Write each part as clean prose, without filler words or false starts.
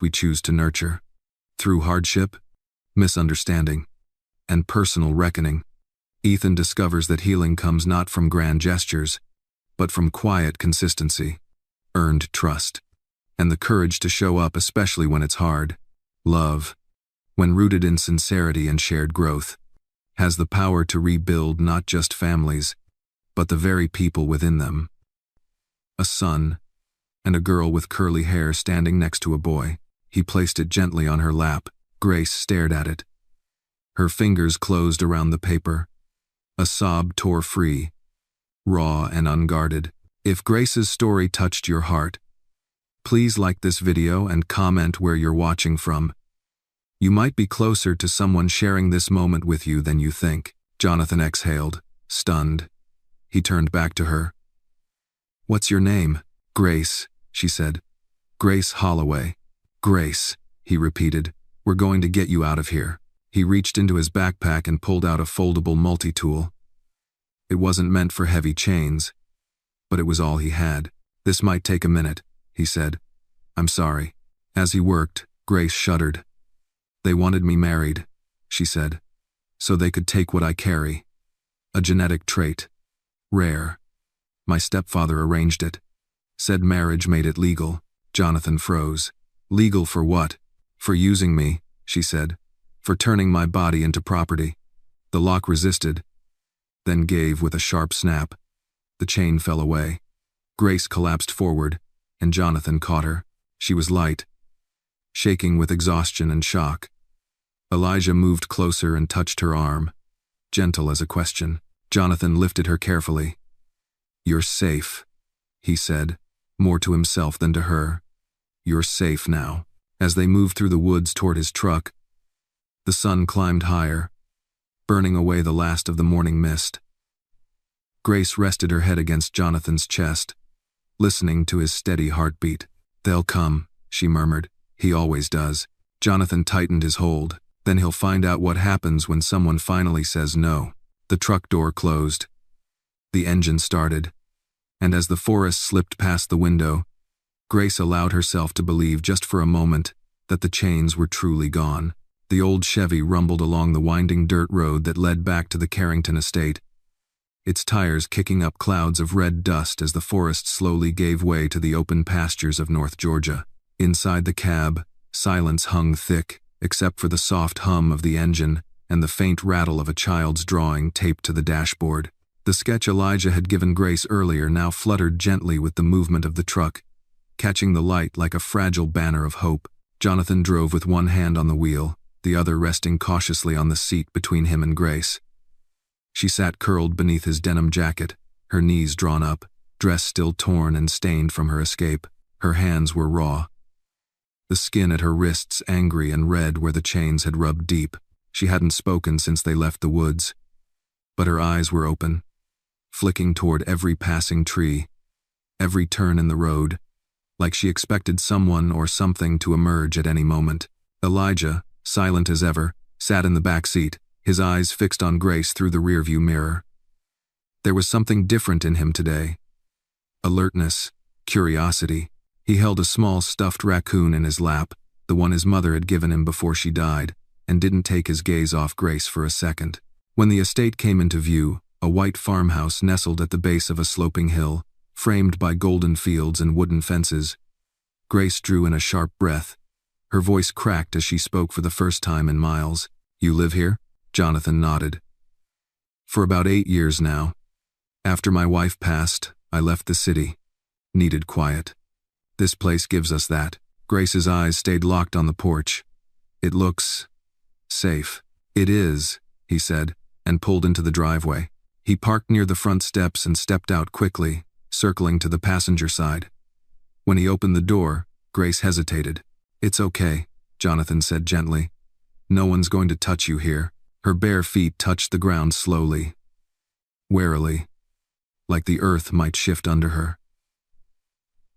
we choose to nurture. Through hardship, misunderstanding, and personal reckoning, Ethan discovers that healing comes not from grand gestures, but from quiet consistency, earned trust, and the courage to show up especially when it's hard. Love, when rooted in sincerity and shared growth, has the power to rebuild not just families, but the very people within them. A son and a girl with curly hair standing next to a boy. He placed it gently on her lap. Grace stared at it. Her fingers closed around the paper. A sob tore free, raw and unguarded. If Grace's story touched your heart, please like this video and comment where you're watching from. You might be closer to someone sharing this moment with you than you think. Jonathan exhaled, stunned. He turned back to her. "What's your name?" "Grace," she said. "Grace Holloway." "Grace," he repeated. "We're going to get you out of here." He reached into his backpack and pulled out a foldable multi-tool. It wasn't meant for heavy chains, but it was all he had. "This might take a minute," he said. "I'm sorry." As he worked, Grace shuddered. "They wanted me married," she said, "so they could take what I carry. A genetic trait. Rare. My stepfather arranged it. Said marriage made it legal." Jonathan froze. "Legal for what?" "For using me," she said. "For turning my body into property." The lock resisted, then gave with a sharp snap. The chain fell away. Grace collapsed forward, and Jonathan caught her. She was light, shaking with exhaustion and shock. Elijah moved closer and touched her arm, gentle as a question. Jonathan lifted her carefully. "You're safe," he said, more to himself than to her. "You're safe now." As they moved through the woods toward his truck, the sun climbed higher, burning away the last of the morning mist. Grace rested her head against Jonathan's chest, listening to his steady heartbeat. "They'll come," she murmured. "He always does." Jonathan tightened his hold. "Then he'll find out what happens when someone finally says no." The truck door closed. The engine started, and as the forest slipped past the window, Grace allowed herself to believe just for a moment that the chains were truly gone. The old Chevy rumbled along the winding dirt road that led back to the Carrington estate, its tires kicking up clouds of red dust as the forest slowly gave way to the open pastures of North Georgia. Inside the cab, silence hung thick, except for the soft hum of the engine and the faint rattle of a child's drawing taped to the dashboard. The sketch Elijah had given Grace earlier now fluttered gently with the movement of the truck, catching the light like a fragile banner of hope. Jonathan drove with one hand on the wheel, the other resting cautiously on the seat between him and Grace. She sat curled beneath his denim jacket, her knees drawn up, dress still torn and stained from her escape. Her hands were raw, the skin at her wrists angry and red where the chains had rubbed deep. She hadn't spoken since they left the woods, but her eyes were open, flicking toward every passing tree, every turn in the road, like she expected someone or something to emerge at any moment. Elijah, silent as ever, sat in the back seat, his eyes fixed on Grace through the rearview mirror. There was something different in him today. Alertness, curiosity. He held a small stuffed raccoon in his lap, the one his mother had given him before she died, and didn't take his gaze off Grace for a second. When the estate came into view, a white farmhouse nestled at the base of a sloping hill, framed by golden fields and wooden fences. Grace drew in a sharp breath. Her voice cracked as she spoke for the first time in miles. "You live here?" Jonathan nodded. "For about 8 years now. After my wife passed, I left the city. Needed quiet. This place gives us that." Grace's eyes stayed locked on the porch. "It looks safe." "It is," he said, and pulled into the driveway. He parked near the front steps and stepped out quickly, circling to the passenger side. When he opened the door, Grace hesitated. "It's okay," Jonathan said gently. "No one's going to touch you here." Her bare feet touched the ground slowly, warily, like the earth might shift under her.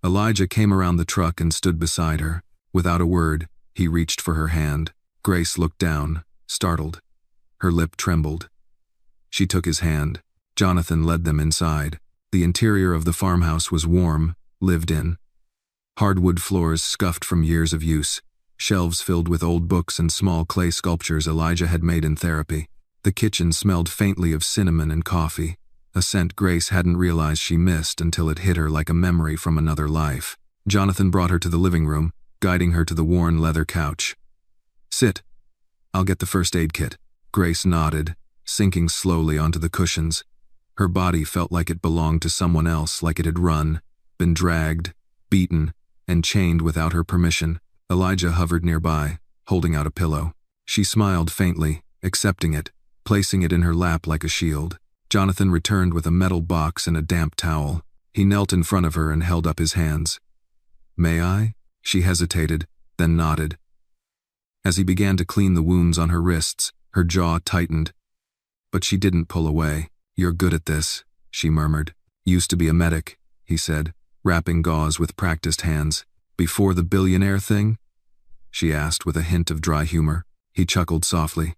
Elijah came around the truck and stood beside her. Without a word, he reached for her hand. Grace looked down, startled. Her lip trembled. She took his hand. Jonathan led them inside. The interior of the farmhouse was warm, lived in. Hardwood floors scuffed from years of use. shelves filled with old books and small clay sculptures Elijah had made in therapy. The kitchen smelled faintly of cinnamon and coffee, a scent Grace hadn't realized she missed until it hit her like a memory from another life. Jonathan brought her to the living room, guiding her to the worn leather couch. "Sit. I'll get the first aid kit." Grace nodded, sinking slowly onto the cushions. Her body felt like it belonged to someone else, like it had run, been dragged, beaten, and chained without her permission. Elijah hovered nearby, holding out a pillow. She smiled faintly, accepting it, placing it in her lap like a shield. Jonathan returned with a metal box and a damp towel. He knelt in front of her and held up his hands. "May I?" She hesitated, then nodded. As he began to clean the wounds on her wrists, her jaw tightened. But she didn't pull away. "You're good at this," she murmured. "Used to be a medic," he said, wrapping gauze with practiced hands. "Before the billionaire thing?" she asked with a hint of dry humor. He chuckled softly.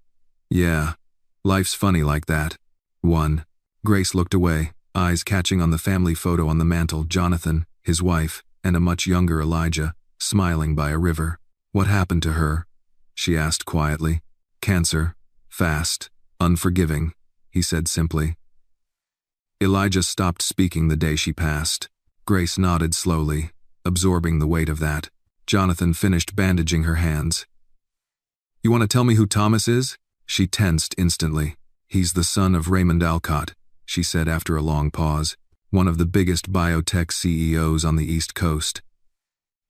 "Yeah, life's funny like that." One. Grace looked away, eyes catching on the family photo on the mantel, Jonathan, his wife, and a much younger Elijah, smiling by a river. "What happened to her?" she asked quietly. "Cancer. Fast. Unforgiving," he said simply. Elijah stopped speaking the day she passed. Grace nodded slowly, absorbing the weight of that. Jonathan finished bandaging her hands. "You want to tell me who Thomas is?" She tensed instantly. "He's the son of Raymond Alcott," she said after a long pause, "one of the biggest biotech CEOs on the East Coast.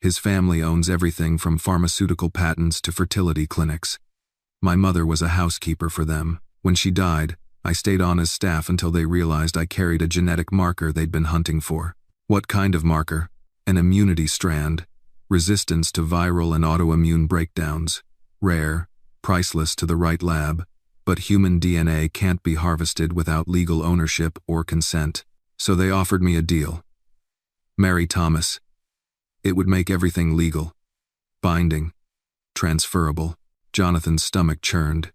His family owns everything from pharmaceutical patents to fertility clinics. My mother was a housekeeper for them. When she died, I stayed on as staff until they realized I carried a genetic marker they'd been hunting for." "What kind of marker?" "An immunity strand. Resistance to viral and autoimmune breakdowns. Rare, priceless to the right lab. But human DNA can't be harvested without legal ownership or consent. So they offered me a deal. Marry Thomas. It would make everything legal. Binding. Transferable." Jonathan's stomach churned.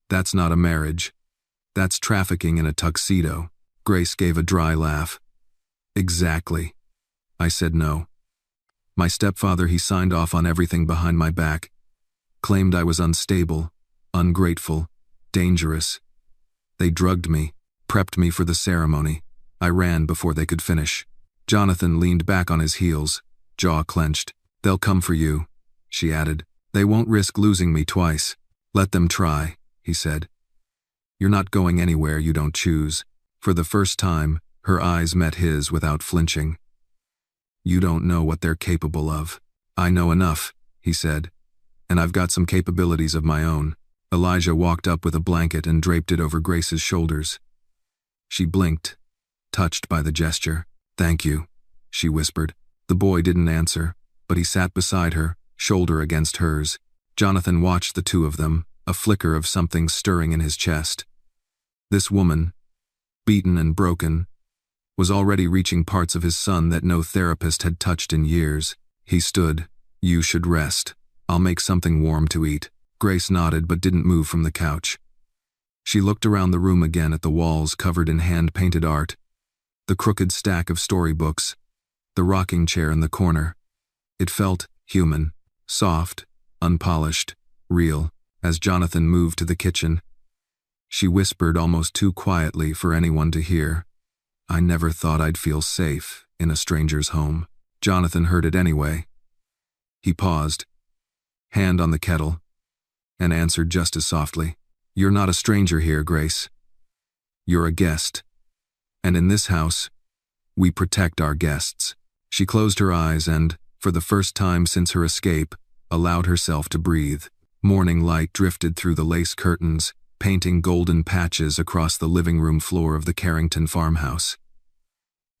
"That's not a marriage. That's trafficking in a tuxedo." Grace gave a dry laugh. "Exactly. I said no. My stepfather, he signed off on everything behind my back. Claimed I was unstable, ungrateful, dangerous. They drugged me, prepped me for the ceremony. I ran before they could finish." Jonathan leaned back on his heels, jaw clenched. "They'll come for you," she added. "They won't risk losing me twice." "Let them try," he said. "You're not going anywhere you don't choose." For the first time, her eyes met his without flinching. "You don't know what they're capable of." "I know enough," he said. "And I've got some capabilities of my own." Elijah walked up with a blanket and draped it over Grace's shoulders. She blinked, touched by the gesture. "Thank you," she whispered. The boy didn't answer, but he sat beside her, shoulder against hers. Jonathan watched the two of them, a flicker of something stirring in his chest. This woman, beaten and broken, was already reaching parts of his son that no therapist had touched in years. He stood. "You should rest. I'll make something warm to eat." Grace nodded but didn't move from the couch. She looked around the room again at the walls covered in hand-painted art, the crooked stack of storybooks, the rocking chair in the corner. It felt human, soft, unpolished, real. As Jonathan moved to the kitchen, she whispered almost too quietly for anyone to hear, "I never thought I'd feel safe in a stranger's home." Jonathan heard it anyway. He paused, hand on the kettle, and answered just as softly, "You're not a stranger here, Grace. You're a guest. And in this house, we protect our guests." She closed her eyes and, for the first time since her escape, allowed herself to breathe. Morning light drifted through the lace curtains, painting golden patches across the living room floor of the Carrington farmhouse.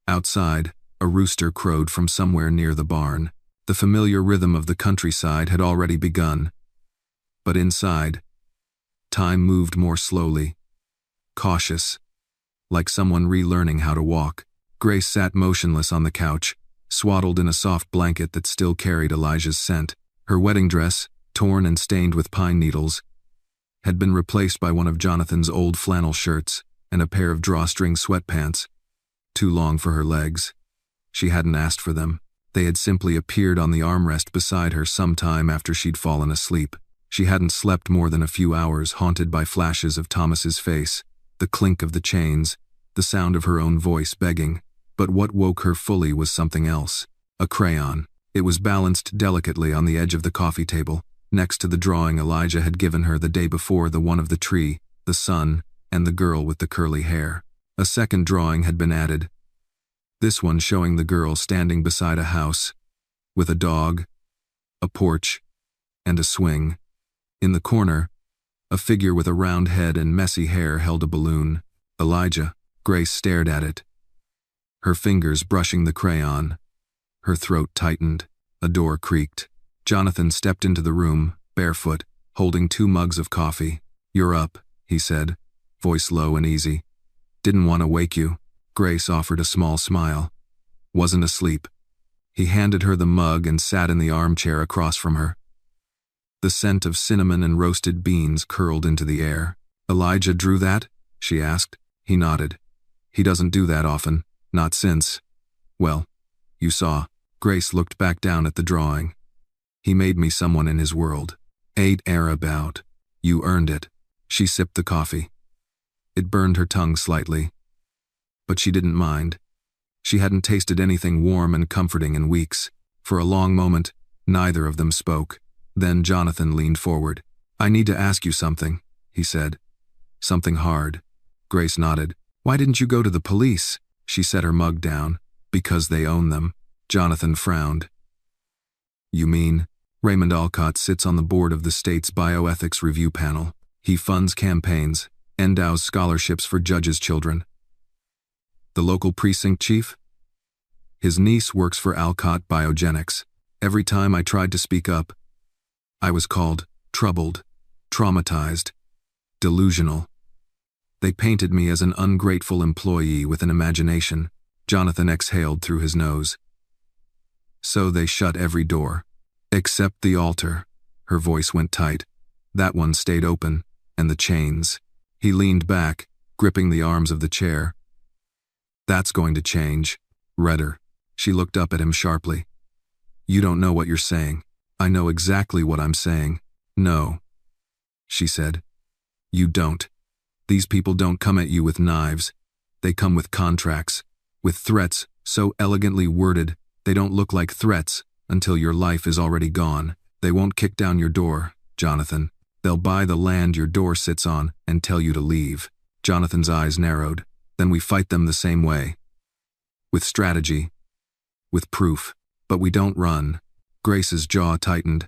Outside, a rooster crowed from somewhere near the barn. The familiar rhythm of the countryside had already begun. But inside, time moved more slowly, cautious, like someone relearning how to walk. Grace sat motionless on the couch, swaddled in a soft blanket that still carried Elijah's scent. Her wedding dress, torn and stained with pine needles, had been replaced by one of Jonathan's old flannel shirts and a pair of drawstring sweatpants, too long for her legs. She hadn't asked for them. They had simply appeared on the armrest beside her some time after she'd fallen asleep. She hadn't slept more than a few hours, haunted by flashes of Thomas's face, the clink of the chains, the sound of her own voice begging. But what woke her fully was something else. A crayon. It was balanced delicately on the edge of the coffee table, next to the drawing Elijah had given her the day before, the one of the tree, the sun, and the girl with the curly hair. A second drawing had been added, this one showing the girl standing beside a house, with a dog, a porch, and a swing. In the corner, a figure with a round head and messy hair held a balloon. Elijah. Grace stared at it, her fingers brushing the crayon. Her throat tightened. A door creaked. Jonathan stepped into the room, barefoot, holding 2 mugs of coffee. "You're up," he said, voice low and easy. "Didn't want to wake you." Grace offered a small smile. "Wasn't asleep." He handed her the mug and sat in the armchair across from her. The scent of cinnamon and roasted beans curled into the air. "Elijah drew that?" she asked. He nodded. "He doesn't do that often, not since. Well, you saw." Grace looked back down at the drawing. "He made me someone in his world. Ain't air about. You earned it." She sipped the coffee. It burned her tongue slightly, but she didn't mind. She hadn't tasted anything warm and comforting in weeks. For a long moment, neither of them spoke. Then Jonathan leaned forward. "I need to ask you something," he said. "Something hard." Grace nodded. "Why didn't you go to the police?" She set her mug down. "Because they own them." Jonathan frowned. "You mean?" Raymond Alcott sits on the board of the state's bioethics review panel. He funds campaigns, endows scholarships for judges' children. "The local precinct chief?" "His niece works for Alcott Biogenics. Every time I tried to speak up, I was called troubled, traumatized, delusional. They painted me as an ungrateful employee with an imagination." Jonathan exhaled through his nose. "So they shut every door. Except the altar." Her voice went tight. "That one stayed open, and the chains." He leaned back, gripping the arms of the chair. "That's going to change." Redder. She looked up at him sharply. "You don't know what you're saying." "I know exactly what I'm saying." "No," she said. "You don't. These people don't come at you with knives. They come with contracts, with threats so elegantly worded they don't look like threats until your life is already gone. They won't kick down your door, Jonathan. They'll buy the land your door sits on and tell you to leave." Jonathan's eyes narrowed. "Then we fight them the same way. With strategy. With proof. But we don't run." Grace's jaw tightened.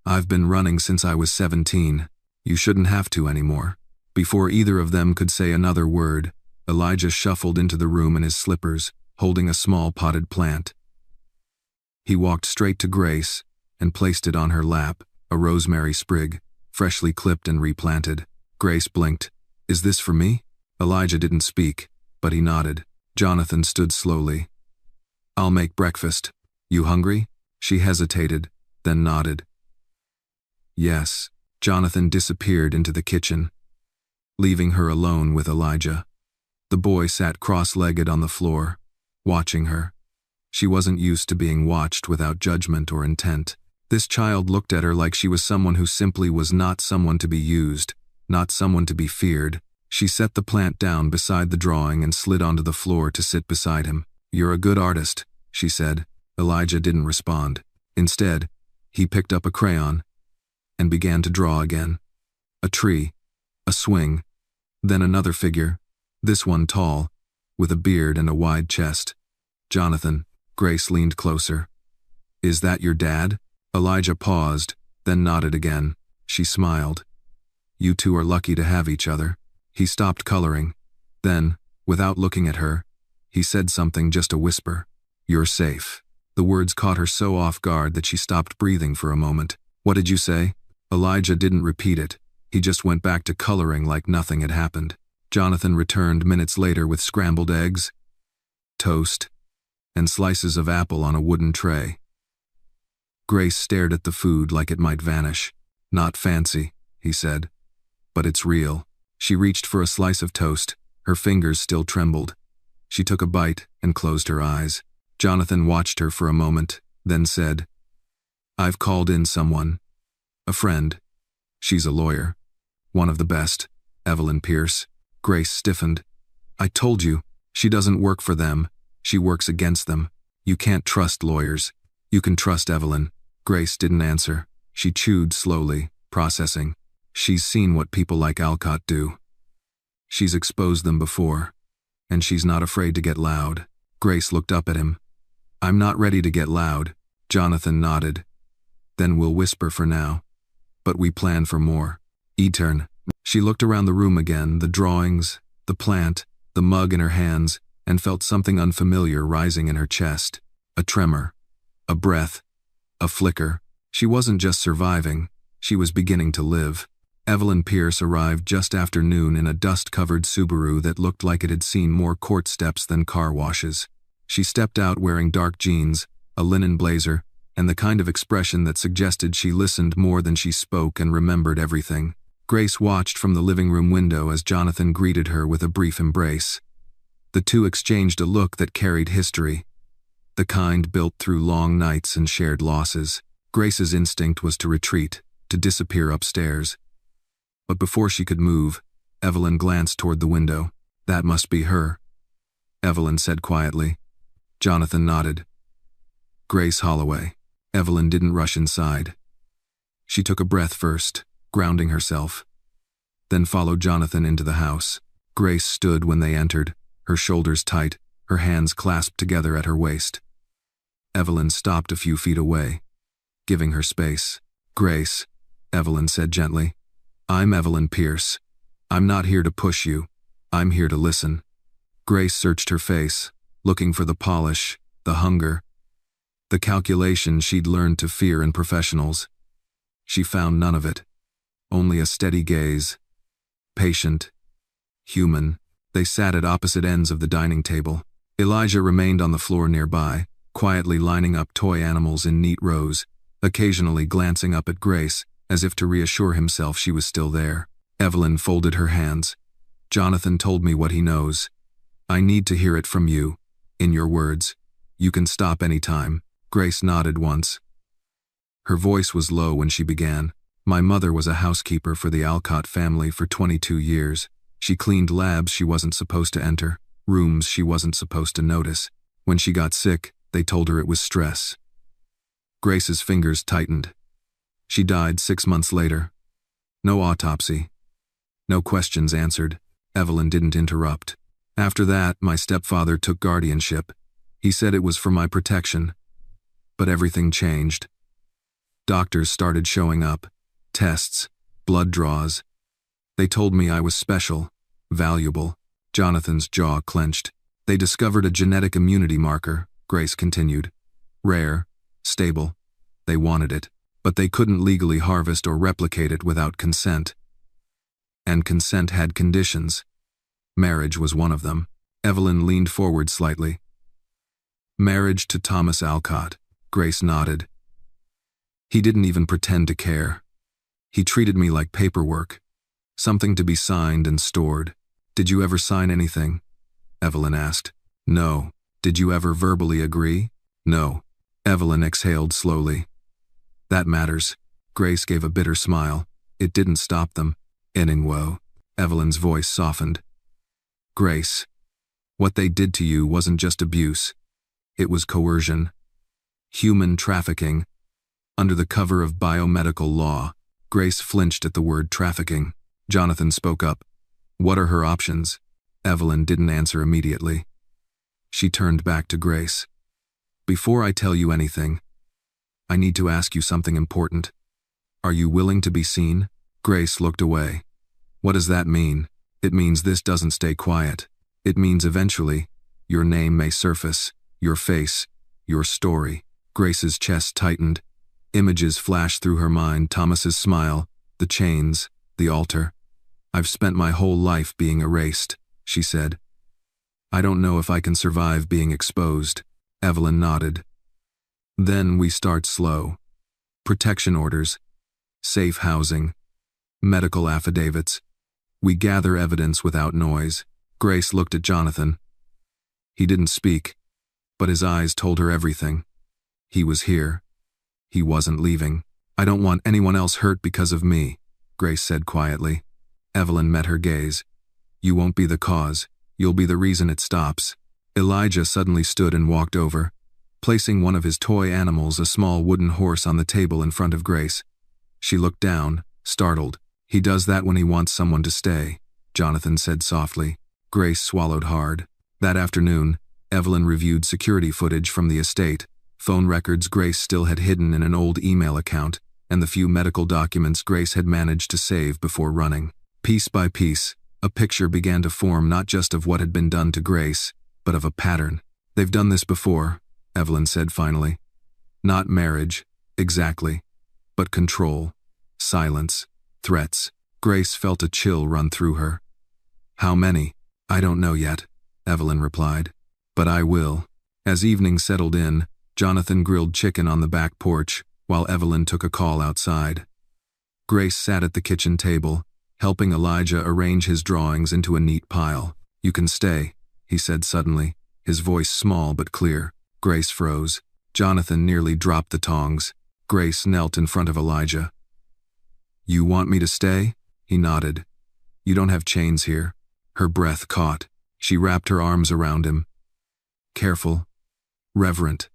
"I've been running since I was 17. You shouldn't have to anymore." Before either of them could say another word, Elijah shuffled into the room in his slippers, holding a small potted plant. He walked straight to Grace and placed it on her lap, a rosemary sprig, freshly clipped and replanted. Grace blinked. "Is this for me?" Elijah didn't speak, but he nodded. Jonathan stood slowly. "I'll make breakfast. You hungry?" She hesitated, then nodded. "Yes." Jonathan disappeared into the kitchen, leaving her alone with Elijah. The boy sat cross-legged on the floor, watching her. She wasn't used to being watched without judgment or intent. This child looked at her like she was someone who simply was not someone to be used, not someone to be feared. She set the plant down beside the drawing and slid onto the floor to sit beside him. "You're a good artist," she said. Elijah didn't respond. Instead, he picked up a crayon and began to draw again. A tree, a swing, then another figure, this one tall, with a beard and a wide chest. "Jonathan." Grace leaned closer. "Is that your dad?" Elijah paused, then nodded again. She smiled. "You two are lucky to have each other." He stopped coloring. Then, without looking at her, he said something, just a whisper. "You're safe." The words caught her so off guard that she stopped breathing for a moment. "What did you say?" Elijah didn't repeat it. He just went back to coloring like nothing had happened. Jonathan returned minutes later with scrambled eggs, toast, and slices of apple on a wooden tray. Grace stared at the food like it might vanish. "Not fancy," he said, "but it's real." She reached for a slice of toast. Her fingers still trembled. She took a bite and closed her eyes. Jonathan watched her for a moment, then said, "I've called in someone. A friend. She's a lawyer. One of the best. Evelyn Pierce." Grace stiffened. "I told you, she doesn't work for them. She works against them. You can't trust lawyers. You can trust Evelyn." Grace didn't answer. She chewed slowly, processing. She's seen what people like Alcott do. She's exposed them before, and she's not afraid to get loud. Grace looked up at him. "I'm not ready to get loud." Jonathan nodded. "Then we'll whisper for now. But we plan for more." E-turn. She looked around the room again, the drawings, the plant, the mug in her hands, and felt something unfamiliar rising in her chest. A tremor. A breath. A flicker. She wasn't just surviving, she was beginning to live. Evelyn Pierce arrived just after noon in a dust-covered Subaru that looked like it had seen more court steps than car washes. She stepped out wearing dark jeans, a linen blazer, and the kind of expression that suggested she listened more than she spoke and remembered everything. Grace watched from the living room window as Jonathan greeted her with a brief embrace. The two exchanged a look that carried history, the kind built through long nights and shared losses. Grace's instinct was to retreat, to disappear upstairs. But before she could move, Evelyn glanced toward the window. "That must be her," Evelyn said quietly. Jonathan nodded. "Grace Holloway." Evelyn didn't rush inside. She took a breath first, grounding herself, then followed Jonathan into the house. Grace stood when they entered, her shoulders tight, her hands clasped together at her waist. Evelyn stopped a few feet away, giving her space. "Grace," Evelyn said gently, "I'm Evelyn Pierce. I'm not here to push you. I'm here to listen." Grace searched her face, looking for the polish, the hunger, the calculation she'd learned to fear in professionals. She found none of it. Only a steady gaze. Patient. Human. They sat at opposite ends of the dining table. Elijah remained on the floor nearby, quietly lining up toy animals in neat rows, occasionally glancing up at Grace, as if to reassure himself she was still there. Evelyn folded her hands. "Jonathan told me what he knows. I need to hear it from you, in your words. You can stop any time." Grace nodded once. Her voice was low when she began. "My mother was a housekeeper for the Alcott family for 22 years. She cleaned labs she wasn't supposed to enter, rooms she wasn't supposed to notice. When she got sick, they told her it was stress." Grace's fingers tightened. "She died 6 months later. No autopsy. No questions answered." Evelyn didn't interrupt. "After that, my stepfather took guardianship. He said it was for my protection. But everything changed. Doctors started showing up. Tests, blood draws. They told me I was special, valuable." Jonathan's jaw clenched. "They discovered a genetic immunity marker," Grace continued. "Rare, stable. They wanted it, but they couldn't legally harvest or replicate it without consent. And consent had conditions. Marriage was one of them." Evelyn leaned forward slightly. "Marriage to Thomas Alcott." Grace nodded. "He didn't even pretend to care. He treated me like paperwork, something to be signed and stored." "Did you ever sign anything?" Evelyn asked. "No." "Did you ever verbally agree?" "No." Evelyn exhaled slowly. "That matters." Grace gave a bitter smile. "It didn't stop them." "Anyway." Evelyn's voice softened. "Grace, what they did to you wasn't just abuse. It was coercion. Human trafficking. Under the cover of biomedical law." Grace flinched at the word trafficking. Jonathan spoke up. "What are her options?" Evelyn didn't answer immediately. She turned back to Grace. "Before I tell you anything, I need to ask you something important. Are you willing to be seen?" Grace looked away. "What does that mean?" "It means this doesn't stay quiet. It means eventually, your name may surface, your face, your story." Grace's chest tightened. Images flashed through her mind, Thomas's smile, the chains, the altar. "I've spent my whole life being erased," she said. "I don't know if I can survive being exposed." Evelyn nodded. "Then we start slow. Protection orders, safe housing, medical affidavits. We gather evidence without noise." Grace looked at Jonathan. He didn't speak, but his eyes told her everything. He was here. He wasn't leaving. "I don't want anyone else hurt because of me," Grace said quietly. Evelyn met her gaze. "You won't be the cause. You'll be the reason it stops." Elijah suddenly stood and walked over, placing one of his toy animals, a small wooden horse, on the table in front of Grace. She looked down, startled. "He does that when he wants someone to stay," Jonathan said softly. Grace swallowed hard. That afternoon, Evelyn reviewed security footage from the estate, phone records Grace still had hidden in an old email account, and the few medical documents Grace had managed to save before running. Piece by piece, a picture began to form, not just of what had been done to Grace, but of a pattern. "They've done this before," Evelyn said finally. "Not marriage, exactly, but control, silence, threats." Grace felt a chill run through her. "How many? I don't know yet," Evelyn replied. "But I will." As evening settled in, Jonathan grilled chicken on the back porch, while Evelyn took a call outside. Grace sat at the kitchen table, helping Elijah arrange his drawings into a neat pile. "You can stay," he said suddenly, his voice small but clear. Grace froze. Jonathan nearly dropped the tongs. Grace knelt in front of Elijah. "You want me to stay?" He nodded. "You don't have chains here." Her breath caught. She wrapped her arms around him. Careful, reverent,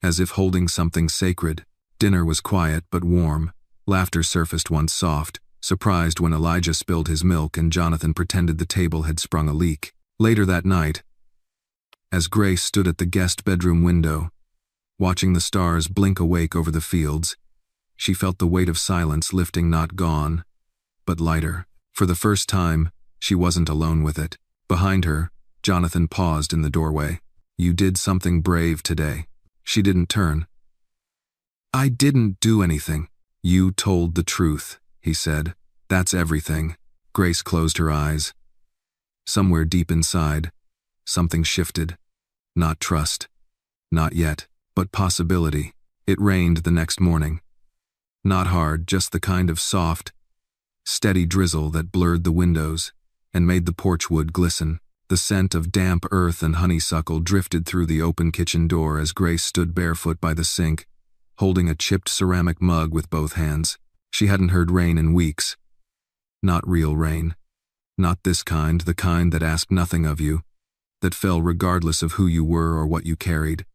as if holding something sacred. Dinner was quiet but warm. Laughter surfaced once soft, surprised when Elijah spilled his milk and Jonathan pretended the table had sprung a leak. Later that night, as Grace stood at the guest bedroom window, watching the stars blink awake over the fields, she felt the weight of silence lifting, not gone, but lighter. For the first time, she wasn't alone with it. Behind her, Jonathan paused in the doorway. "You did something brave today." She didn't turn. "I didn't do anything." "You told the truth," he said. "That's everything." Grace closed her eyes. Somewhere deep inside, something shifted. Not trust. Not yet, but possibility. It rained the next morning. Not hard, just the kind of soft, steady drizzle that blurred the windows and made the porch wood glisten. The scent of damp earth and honeysuckle drifted through the open kitchen door as Grace stood barefoot by the sink, holding a chipped ceramic mug with both hands. She hadn't heard rain in weeks. Not real rain. Not this kind, the kind that asked nothing of you, that fell regardless of who you were or what you carried.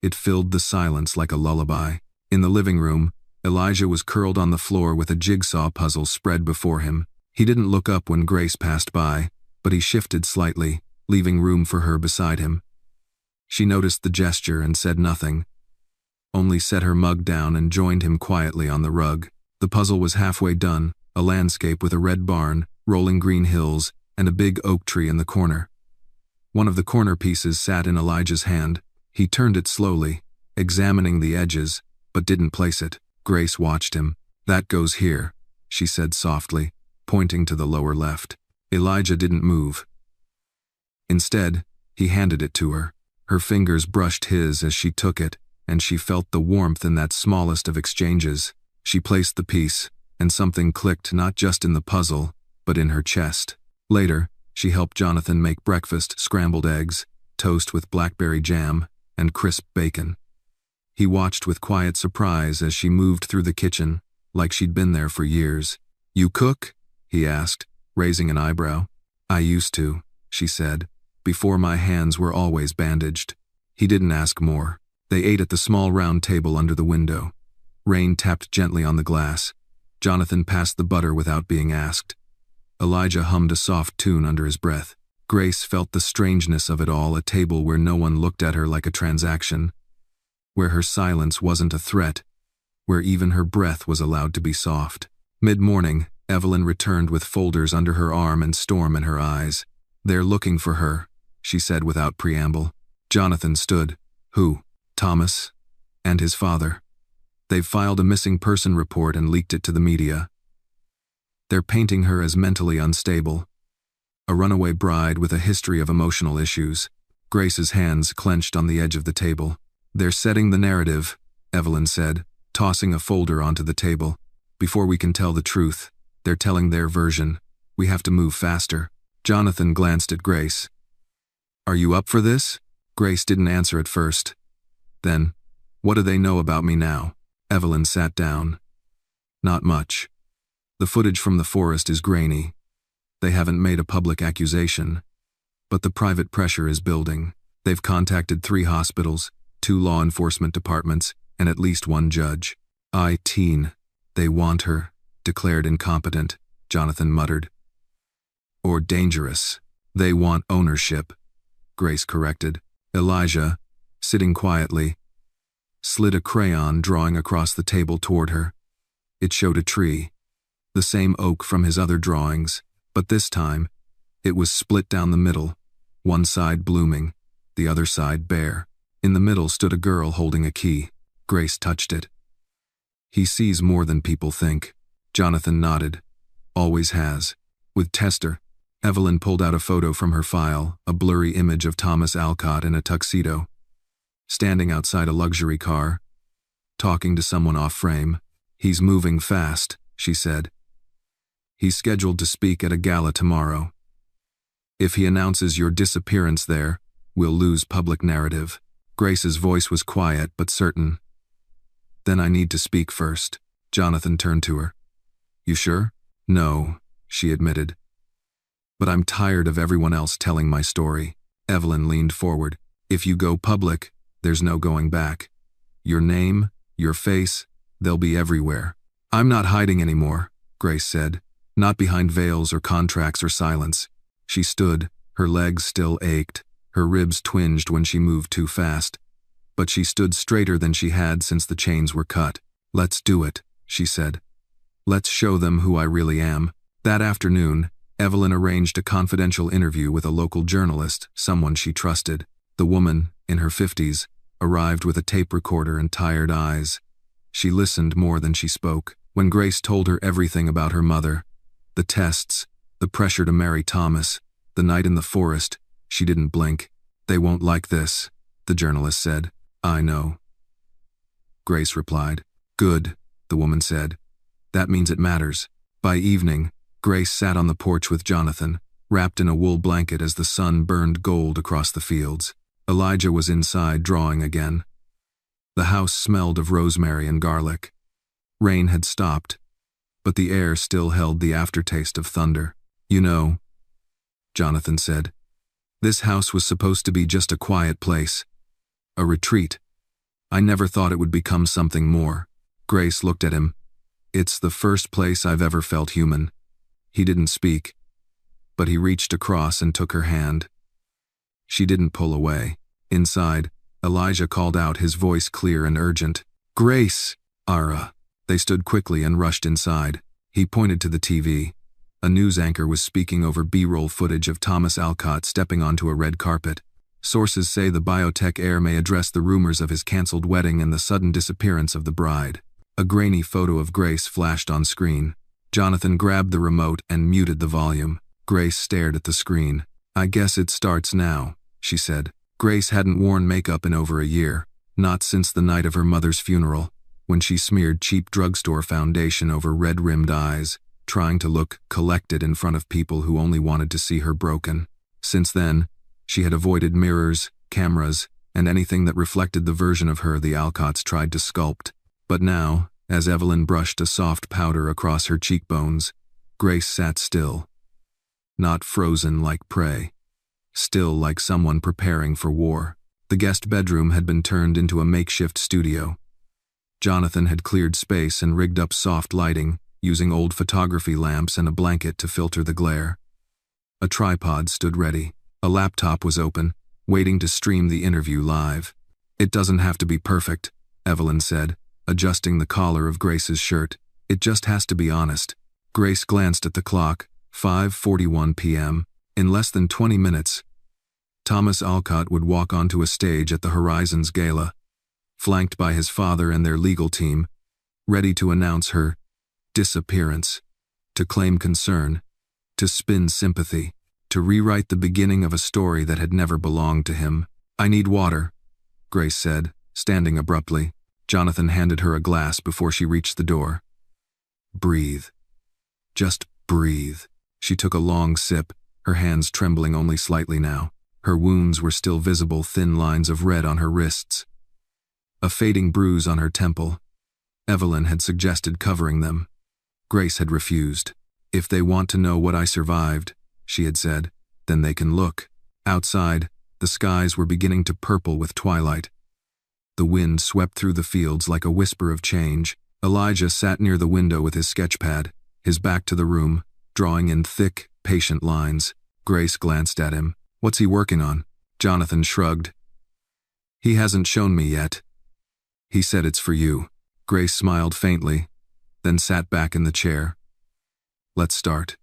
It filled the silence like a lullaby. In the living room, Elijah was curled on the floor with a jigsaw puzzle spread before him. He didn't look up when Grace passed by, but he shifted slightly, leaving room for her beside him. She noticed the gesture and said nothing, only set her mug down and joined him quietly on the rug. The puzzle was halfway done, a landscape with a red barn, rolling green hills, and a big oak tree in the corner. One of the corner pieces sat in Elijah's hand. He turned it slowly, examining the edges, but didn't place it. Grace watched him. "That goes here," she said softly, pointing to the lower left. Elijah didn't move. Instead, he handed it to her. Her fingers brushed his as she took it, and she felt the warmth in that smallest of exchanges. She placed the piece, and something clicked, not just in the puzzle, but in her chest. Later, she helped Jonathan make breakfast: scrambled eggs, toast with blackberry jam, and crisp bacon. He watched with quiet surprise as she moved through the kitchen, like she'd been there for years. "You cook?" he asked, raising an eyebrow. "I used to," she said, "before my hands were always bandaged." He didn't ask more. They ate at the small round table under the window. Rain tapped gently on the glass. Jonathan passed the butter without being asked. Elijah hummed a soft tune under his breath. Grace felt the strangeness of it all, a table where no one looked at her like a transaction, where her silence wasn't a threat, where even her breath was allowed to be soft. Mid-morning, Evelyn returned with folders under her arm and storm in her eyes. "They're looking for her," she said without preamble. Jonathan stood. "Who?" "Thomas. And his father. They've filed a missing person report and leaked it to the media. They're painting her as mentally unstable. A runaway bride with a history of emotional issues." Grace's hands clenched on the edge of the table. "They're setting the narrative," Evelyn said, tossing a folder onto the table. "Before we can tell the truth, they're telling their version. We have to move faster." Jonathan glanced at Grace. "Are you up for this?" Grace didn't answer at first. Then, what do they know about me now? Evelyn sat down. Not much. The footage from the forest is grainy. They haven't made a public accusation. But the private pressure is building. They've contacted 3 hospitals, 2 law enforcement departments, and at least 1 judge. They want her, declared incompetent, Jonathan muttered. Or dangerous. They want ownership, Grace corrected. Elijah, sitting quietly, slid a crayon drawing across the table toward her. It showed a tree, the same oak from his other drawings, but this time, it was split down the middle, one side blooming, the other side bare. In the middle stood a girl holding a key. Grace touched it. He sees more than people think. Jonathan nodded. Always has. With Tester, Evelyn pulled out a photo from her file, a blurry image of Thomas Alcott in a tuxedo, standing outside a luxury car, talking to someone off-frame. He's moving fast, she said. He's scheduled to speak at a gala tomorrow. If he announces your disappearance there, we'll lose public narrative. Grace's voice was quiet but certain. Then I need to speak first. Jonathan turned to her. You sure? No, she admitted. But I'm tired of everyone else telling my story. Evelyn leaned forward. If you go public, there's no going back. Your name, your face, they'll be everywhere. I'm not hiding anymore, Grace said. Not behind veils or contracts or silence. She stood, her legs still ached, her ribs twinged when she moved too fast. But she stood straighter than she had since the chains were cut. Let's do it, she said. Let's show them who I really am. That afternoon, Evelyn arranged a confidential interview with a local journalist, someone she trusted. The woman, in her 50s, arrived with a tape recorder and tired eyes. She listened more than she spoke. When Grace told her everything about her mother, the tests, the pressure to marry Thomas, the night in the forest, she didn't blink. They won't like this, the journalist said. I know, Grace replied. Good, the woman said. That means it matters. By evening, Grace sat on the porch with Jonathan, wrapped in a wool blanket as the sun burned gold across the fields. Elijah was inside drawing again. The house smelled of rosemary and garlic. Rain had stopped, but the air still held the aftertaste of thunder. You know, Jonathan said, this house was supposed to be just a quiet place. A retreat. I never thought it would become something more. Grace looked at him. It's the first place I've ever felt human. He didn't speak, but he reached across and took her hand. She didn't pull away. Inside, Elijah called out, his voice clear and urgent. Grace! Ara! They stood quickly and rushed inside. He pointed to the TV. A news anchor was speaking over B-roll footage of Thomas Alcott stepping onto a red carpet. Sources say the biotech heir may address the rumors of his cancelled wedding and the sudden disappearance of the bride. A grainy photo of Grace flashed on screen. Jonathan grabbed the remote and muted the volume. Grace stared at the screen. I guess it starts now, she said. Grace hadn't worn makeup in over a year, not since the night of her mother's funeral, when she smeared cheap drugstore foundation over red-rimmed eyes, trying to look collected in front of people who only wanted to see her broken. Since then, she had avoided mirrors, cameras, and anything that reflected the version of her the Alcotts tried to sculpt. But now, as Evelyn brushed a soft powder across her cheekbones, Grace sat still. Not frozen like prey. Still like someone preparing for war. The guest bedroom had been turned into a makeshift studio. Jonathan had cleared space and rigged up soft lighting, using old photography lamps and a blanket to filter the glare. A tripod stood ready. A laptop was open, waiting to stream the interview live. It doesn't have to be perfect, Evelyn said, adjusting the collar of Grace's shirt. It just has to be honest. Grace glanced at the clock. 5:41 p.m. In less than 20 minutes, Thomas Alcott would walk onto a stage at the Horizons Gala, flanked by his father and their legal team, ready to announce her disappearance, to claim concern, to spin sympathy, to rewrite the beginning of a story that had never belonged to him. I need water, Grace said, standing abruptly. Jonathan handed her a glass before she reached the door. Breathe. Just breathe. She took a long sip, her hands trembling only slightly now. Her wounds were still visible, thin lines of red on her wrists. A fading bruise on her temple. Evelyn had suggested covering them. Grace had refused. "If they want to know what I survived," she had said, "then they can look." Outside, the skies were beginning to purple with twilight. The wind swept through the fields like a whisper of change. Elijah sat near the window with his sketchpad, his back to the room, drawing in thick, patient lines. Grace glanced at him. "What's he working on?" Jonathan shrugged. "He hasn't shown me yet. He said it's for you." Grace smiled faintly, then sat back in the chair. "Let's start."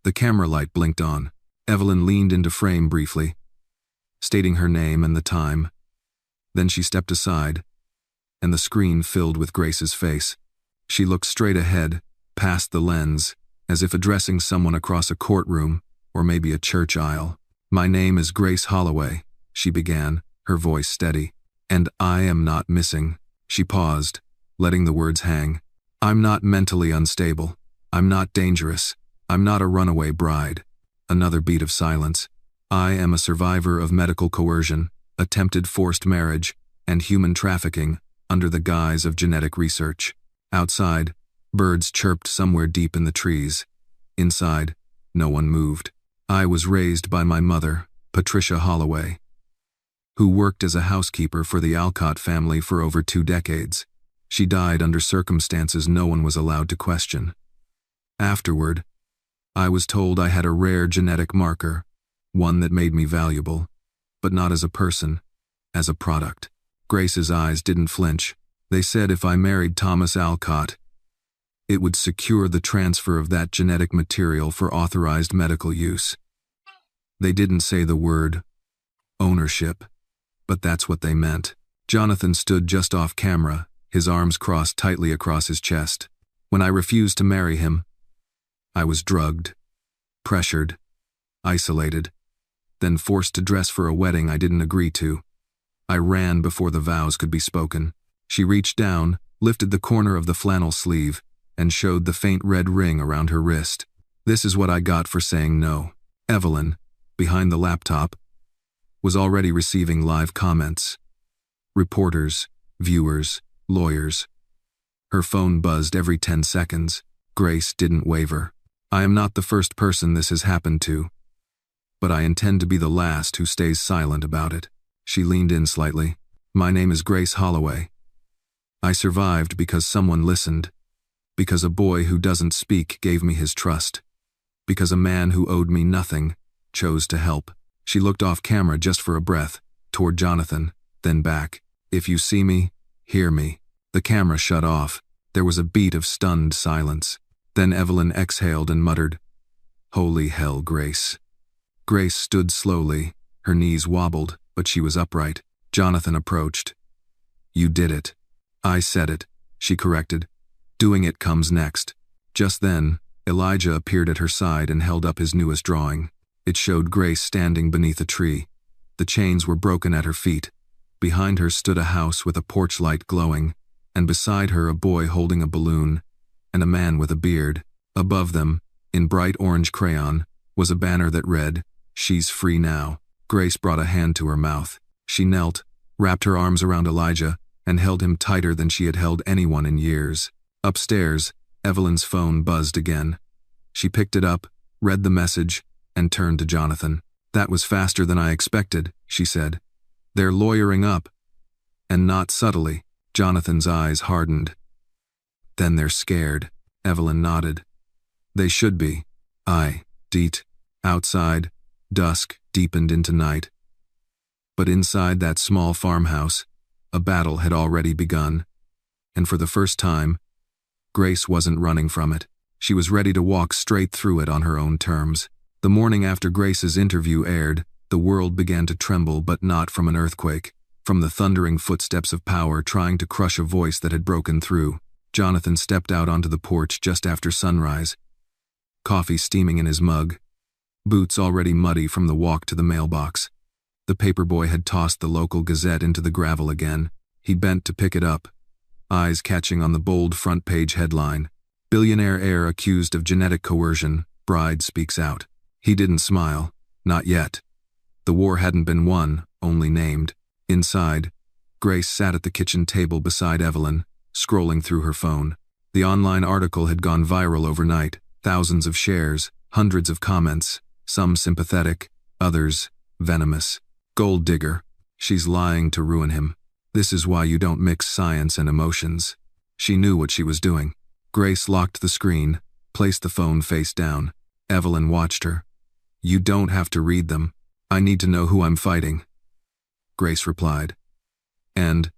The camera light blinked on. Evelyn leaned into frame briefly, stating her name and the time. Then she stepped aside, and the screen filled with Grace's face. She looked straight ahead, past the lens, as if addressing someone across a courtroom or maybe a church aisle. "My name is Grace Holloway," she began, her voice steady. "And I am not missing." She paused, letting the words hang. "I'm not mentally unstable. I'm not dangerous. I'm not a runaway bride." Another beat of silence. "I am a survivor of medical coercion, attempted forced marriage, and human trafficking under the guise of genetic research." Outside, birds chirped somewhere deep in the trees. Inside, no one moved. "I was raised by my mother, Patricia Holloway, who worked as a housekeeper for the Alcott family for over 2 decades. She died under circumstances no one was allowed to question. Afterward, I was told I had a rare genetic marker, one that made me valuable, but not as a person, as a product." Grace's eyes didn't flinch. "They said if I married Thomas Alcott, it would secure the transfer of that genetic material for authorized medical use. They didn't say the word ownership, but that's what they meant." Jonathan stood just off camera, his arms crossed tightly across his chest. "When I refused to marry him, I was drugged, pressured, isolated, then forced to dress for a wedding I didn't agree to. I ran before the vows could be spoken." She reached down, lifted the corner of the flannel sleeve, and showed the faint red ring around her wrist. "This is what I got for saying no." Evelyn, behind the laptop, was already receiving live comments. Reporters, viewers, lawyers. Her phone buzzed every 10 seconds. Grace didn't waver. "I am not the first person this has happened to, but I intend to be the last who stays silent about it." She leaned in slightly. "My name is Grace Holloway. I survived because someone listened, because a boy who doesn't speak gave me his trust, because a man who owed me nothing chose to help." She looked off camera just for a breath, toward Jonathan, then back. "If you see me, hear me." The camera shut off. There was a beat of stunned silence. Then Evelyn exhaled and muttered, "Holy hell, Grace." Grace stood slowly. Her knees wobbled, but she was upright. Jonathan approached. "You did it." "I said it," she corrected. "Doing it comes next." Just then, Elijah appeared at her side and held up his newest drawing. It showed Grace standing beneath a tree. The chains were broken at her feet. Behind her stood a house with a porch light glowing, and beside her a boy holding a balloon, and a man with a beard. Above them, in bright orange crayon, was a banner that read, "She's free now." Grace brought a hand to her mouth. She knelt, wrapped her arms around Elijah, and held him tighter than she had held anyone in years. Upstairs, Evelyn's phone buzzed again. She picked it up, read the message, and turned to Jonathan. "That was faster than I expected," she said. "They're lawyering up. And not subtly." Jonathan's eyes hardened. "Then they're scared." Evelyn nodded. "They should be." Deet. Outside, dusk deepened into night. But inside that small farmhouse, a battle had already begun. And for the first time, Grace wasn't running from it. She was ready to walk straight through it on her own terms. The morning after Grace's interview aired, the world began to tremble, but not from an earthquake. From the thundering footsteps of power trying to crush a voice that had broken through. Jonathan stepped out onto the porch just after sunrise. Coffee steaming in his mug. Boots already muddy from the walk to the mailbox. The paperboy had tossed the local Gazette into the gravel again. He bent to pick it up, eyes catching on the bold front-page headline. "Billionaire heir accused of genetic coercion, bride speaks out." He didn't smile. Not yet. The war hadn't been won, only named. Inside, Grace sat at the kitchen table beside Evelyn, scrolling through her phone. The online article had gone viral overnight, thousands of shares, hundreds of comments, some sympathetic, others venomous. Gold digger. She's lying to ruin him. This is why you don't mix science and emotions. She knew what she was doing. Grace locked the screen, placed the phone face down. Evelyn watched her. You don't have to read them. I need to know who I'm fighting. Grace replied. And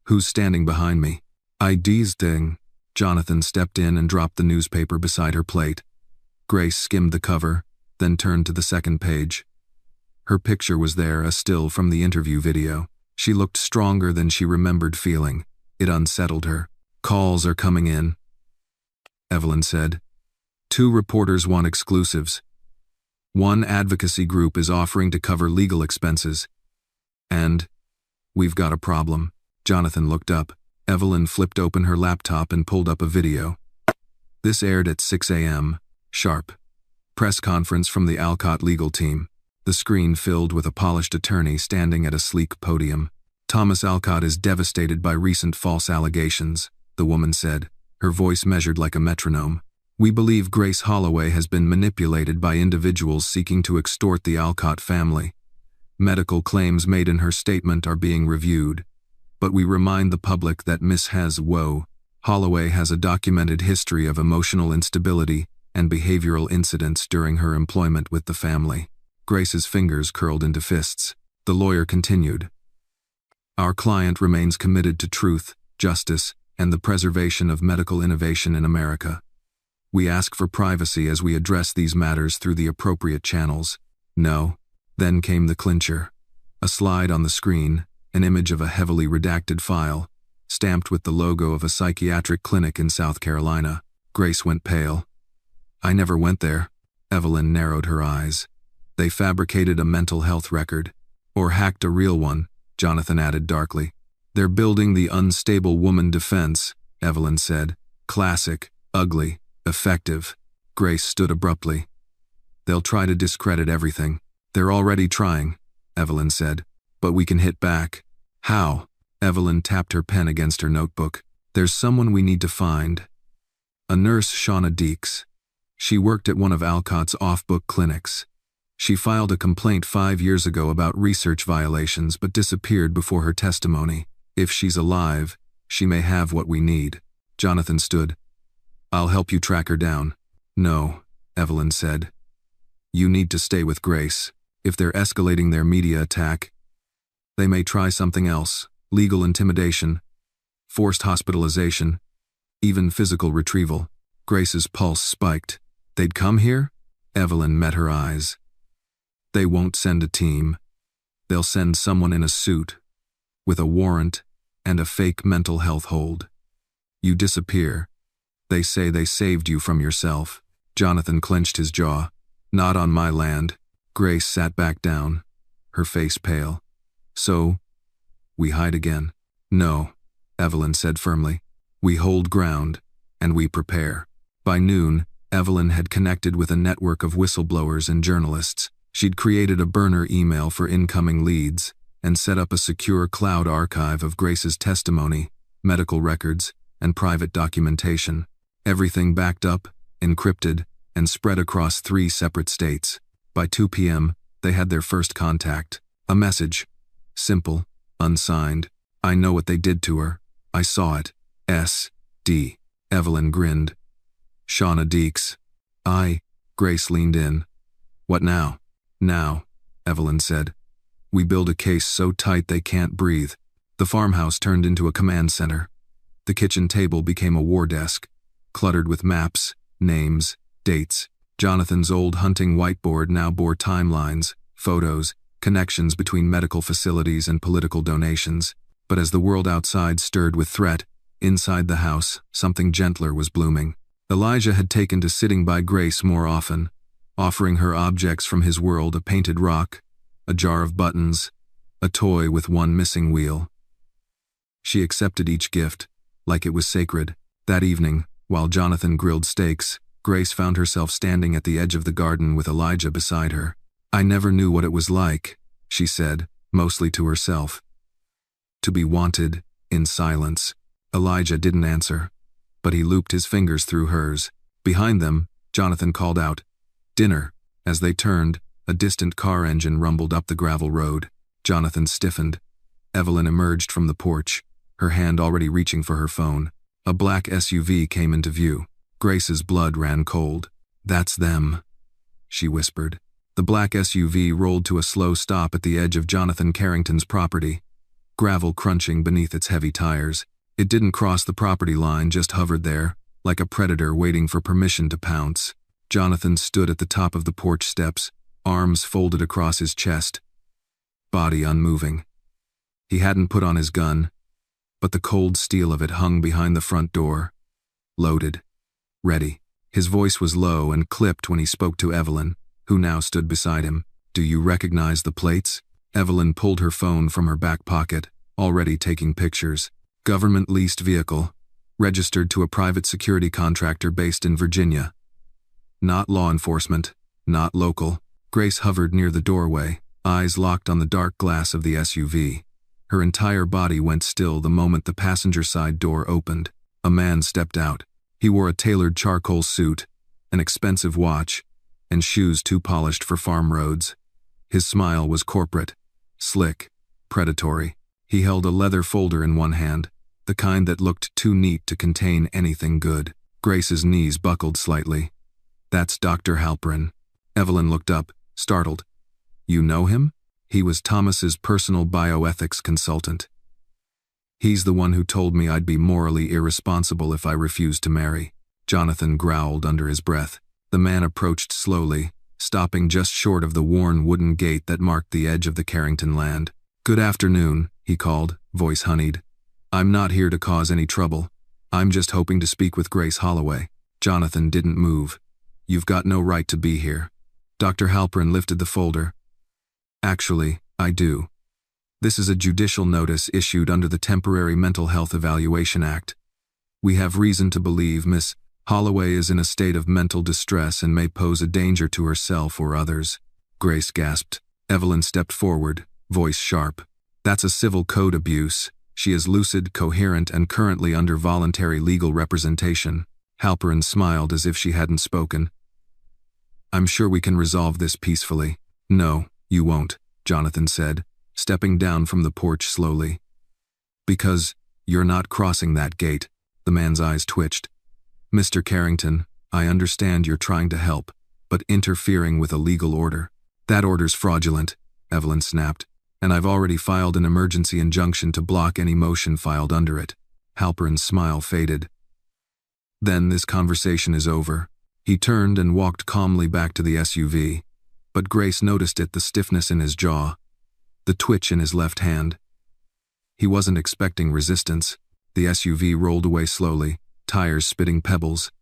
who's standing behind me? ID's thing. Jonathan stepped in and dropped the newspaper beside her plate. Grace skimmed the cover, then turned to the second page. Her picture was there, a still from the interview video. She looked stronger than she remembered feeling. It unsettled her. Calls are coming in, Evelyn said. 2 reporters want exclusives. 1 advocacy group is offering to cover legal expenses. And we've got a problem. Jonathan looked up. Evelyn flipped open her laptop and pulled up a video. This aired at 6 a.m. sharp. Press conference from the Alcott legal team. The screen filled with a polished attorney standing at a sleek podium. Thomas Alcott is devastated by recent false allegations, the woman said, her voice measured like a metronome. We believe Grace Holloway has been manipulated by individuals seeking to extort the Alcott family. Medical claims made in her statement are being reviewed. But we remind the public that Miss Holloway has a documented history of emotional instability and behavioral incidents during her employment with the family. Grace's fingers curled into fists. The lawyer continued. Our client remains committed to truth, justice, and the preservation of medical innovation in America. We ask for privacy as we address these matters through the appropriate channels. No. Then came the clincher. A slide on the screen, an image of a heavily redacted file, stamped with the logo of a psychiatric clinic in South Carolina. Grace went pale. I never went there. Evelyn narrowed her eyes. They fabricated a mental health record. Or hacked a real one, Jonathan added darkly. They're building the unstable woman defense, Evelyn said. Classic, ugly, effective. Grace stood abruptly. They'll try to discredit everything. They're already trying, Evelyn said. But we can hit back. How? Evelyn tapped her pen against her notebook. There's someone we need to find. A nurse, Shauna Deeks. She worked at one of Alcott's off-book clinics. She filed a complaint 5 years ago about research violations but disappeared before her testimony. If she's alive, she may have what we need. Jonathan stood. I'll help you track her down. No, Evelyn said. You need to stay with Grace. If they're escalating their media attack, they may try something else. Legal intimidation, forced hospitalization, even physical retrieval. Grace's pulse spiked. They'd come here? Evelyn met her eyes. They won't send a team. They'll send someone in a suit, with a warrant and a fake mental health hold. You disappear. They say they saved you from yourself. Jonathan clenched his jaw. Not on my land. Grace sat back down, her face pale. So, we hide again? No, Evelyn said firmly. We hold ground, and we prepare. By noon, Evelyn had connected with a network of whistleblowers and journalists. She'd created a burner email for incoming leads and set up a secure cloud archive of Grace's testimony, medical records, and private documentation. Everything backed up, encrypted, and spread across 3 separate states. By 2 p.m., they had their first contact. A message. Simple, unsigned. I know what they did to her. I saw it. S.D. Evelyn grinned. Shauna Deeks. Grace leaned in. What now? Now, Evelyn said. We build a case so tight they can't breathe. The farmhouse turned into a command center. The kitchen table became a war desk, cluttered with maps, names, dates. Jonathan's old hunting whiteboard now bore timelines, photos, connections between medical facilities and political donations. But as the world outside stirred with threat, inside the house, something gentler was blooming. Elijah had taken to sitting by Grace more often, offering her objects from his world, a painted rock, a jar of buttons, a toy with one missing wheel. She accepted each gift, like it was sacred. That evening, while Jonathan grilled steaks, Grace found herself standing at the edge of the garden with Elijah beside her. I never knew what it was like, she said, mostly to herself. To be wanted, in silence. Elijah didn't answer, but he looped his fingers through hers. Behind them, Jonathan called out, "Dinner." As they turned, a distant car engine rumbled up the gravel road. Jonathan stiffened. Evelyn emerged from the porch, her hand already reaching for her phone. A black SUV came into view. Grace's blood ran cold. "That's them," she whispered. The black SUV rolled to a slow stop at the edge of Jonathan Carrington's property, gravel crunching beneath its heavy tires. It didn't cross the property line, just hovered there, like a predator waiting for permission to pounce. Jonathan stood at the top of the porch steps, arms folded across his chest, body unmoving. He hadn't put on his gun, but the cold steel of it hung behind the front door. Loaded. Ready. His voice was low and clipped when he spoke to Evelyn, who now stood beside him. "Do you recognize the plates?" Evelyn pulled her phone from her back pocket, already taking pictures. "Government-leased vehicle, registered to a private security contractor based in Virginia. Not law enforcement, not local." Grace hovered near the doorway, eyes locked on the dark glass of the SUV. Her entire body went still the moment the passenger side door opened. A man stepped out. He wore a tailored charcoal suit, an expensive watch, and shoes too polished for farm roads. His smile was corporate, slick, predatory. He held a leather folder in one hand, the kind that looked too neat to contain anything good. Grace's knees buckled slightly. "That's Dr. Halperin." Evelyn looked up, startled. "You know him?" "He was Thomas's personal bioethics consultant. He's the one who told me I'd be morally irresponsible if I refused to marry." Jonathan growled under his breath. The man approached slowly, stopping just short of the worn wooden gate that marked the edge of the Carrington land. "Good afternoon," he called, voice honeyed. "I'm not here to cause any trouble. I'm just hoping to speak with Grace Holloway." Jonathan didn't move. "You've got no right to be here." Dr. Halperin lifted the folder. "Actually, I do. This is a judicial notice issued under the Temporary Mental Health Evaluation Act. We have reason to believe Miss Holloway is in a state of mental distress and may pose a danger to herself or others." Grace gasped. Evelyn stepped forward, voice sharp. "That's a civil code abuse. She is lucid, coherent, and currently under voluntary legal representation." Halperin smiled as if she hadn't spoken. "I'm sure we can resolve this peacefully." "No, you won't," Jonathan said, stepping down from the porch slowly. "Because you're not crossing that gate." The man's eyes twitched. "Mr. Carrington, I understand you're trying to help, but interfering with a legal order. That order's fraudulent," Evelyn snapped, "and I've already filed an emergency injunction to block any motion filed under it." Halperin's smile faded. "Then this conversation is over." He turned and walked calmly back to the SUV, but Grace noticed the stiffness in his jaw, the twitch in his left hand. He wasn't expecting resistance. The SUV rolled away slowly, tires spitting pebbles.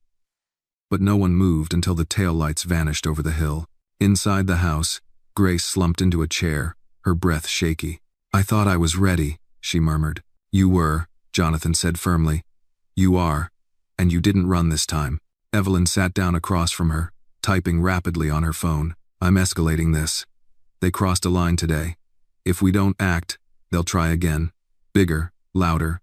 But no one moved until the taillights vanished over the hill. Inside the house, Grace slumped into a chair, her breath shaky. "I thought I was ready," she murmured. "You were," Jonathan said firmly. "You are, and you didn't run this time." Evelyn sat down across from her, typing rapidly on her phone. "I'm escalating this. They crossed a line today. If we don't act, they'll try again. Bigger, louder.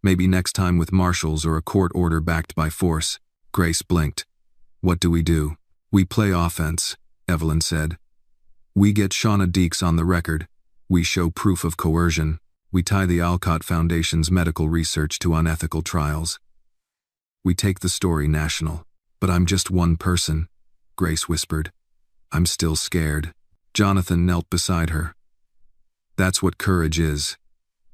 Maybe next time with marshals or a court order backed by force." Grace blinked. "What do we do?" "We play offense," Evelyn said. "We get Shauna Deeks on the record. We show proof of coercion. We tie the Alcott Foundation's medical research to unethical trials. We take the story national." "But I'm just one person," Grace whispered. "I'm still scared." Jonathan knelt beside her. "That's what courage is.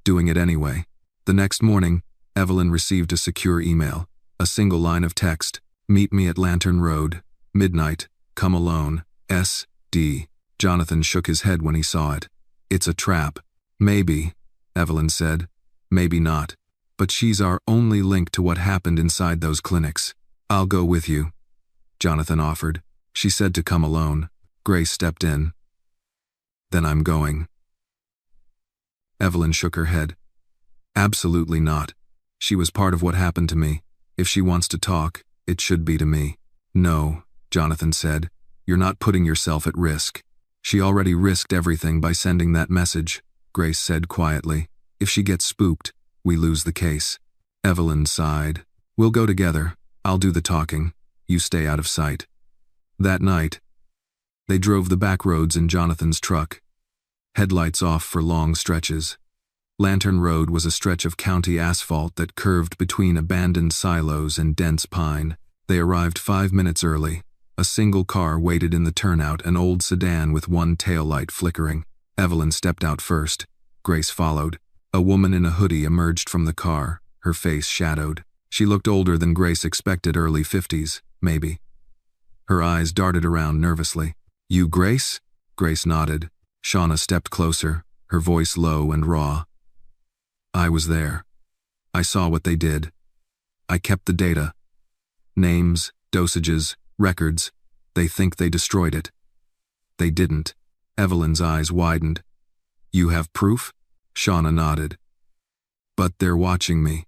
Doing it anyway." The next morning, Evelyn received a secure email, a single line of text. "Meet me at Lantern Road, midnight, come alone, S.D." Jonathan shook his head when he saw it. "It's a trap." "Maybe," Evelyn said. "Maybe not. But she's our only link to what happened inside those clinics." "I'll go with you," Jonathan offered. She said to come alone. Grace stepped in. "Then I'm going." Evelyn shook her head. "Absolutely not. She was part of what happened to me. If she wants to talk, it should be to me." "No," Jonathan said. "You're not putting yourself at risk." She already risked everything by sending that message, Grace said quietly. If she gets spooked, we lose the case. Evelyn sighed. We'll go together. I'll do the talking. You stay out of sight. That night, they drove the back roads in Jonathan's truck, headlights off for long stretches. Lantern Road was a stretch of county asphalt that curved between abandoned silos and dense pine. They arrived 5 minutes early. A single car waited in the turnout, an old sedan with one taillight flickering. Evelyn stepped out first. Grace followed. A woman in a hoodie emerged from the car, her face shadowed. She looked older than Grace expected, early 50s, maybe. Her eyes darted around nervously. You Grace? Grace nodded. Shauna stepped closer, her voice low and raw. I was there. I saw what they did. I kept the data. Names, dosages, records. They think they destroyed it. They didn't. Evelyn's eyes widened. You have proof? Shauna nodded. But they're watching me.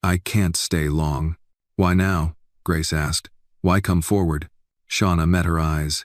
I can't stay long. Why now? Grace asked. Why come forward? Shauna met her eyes.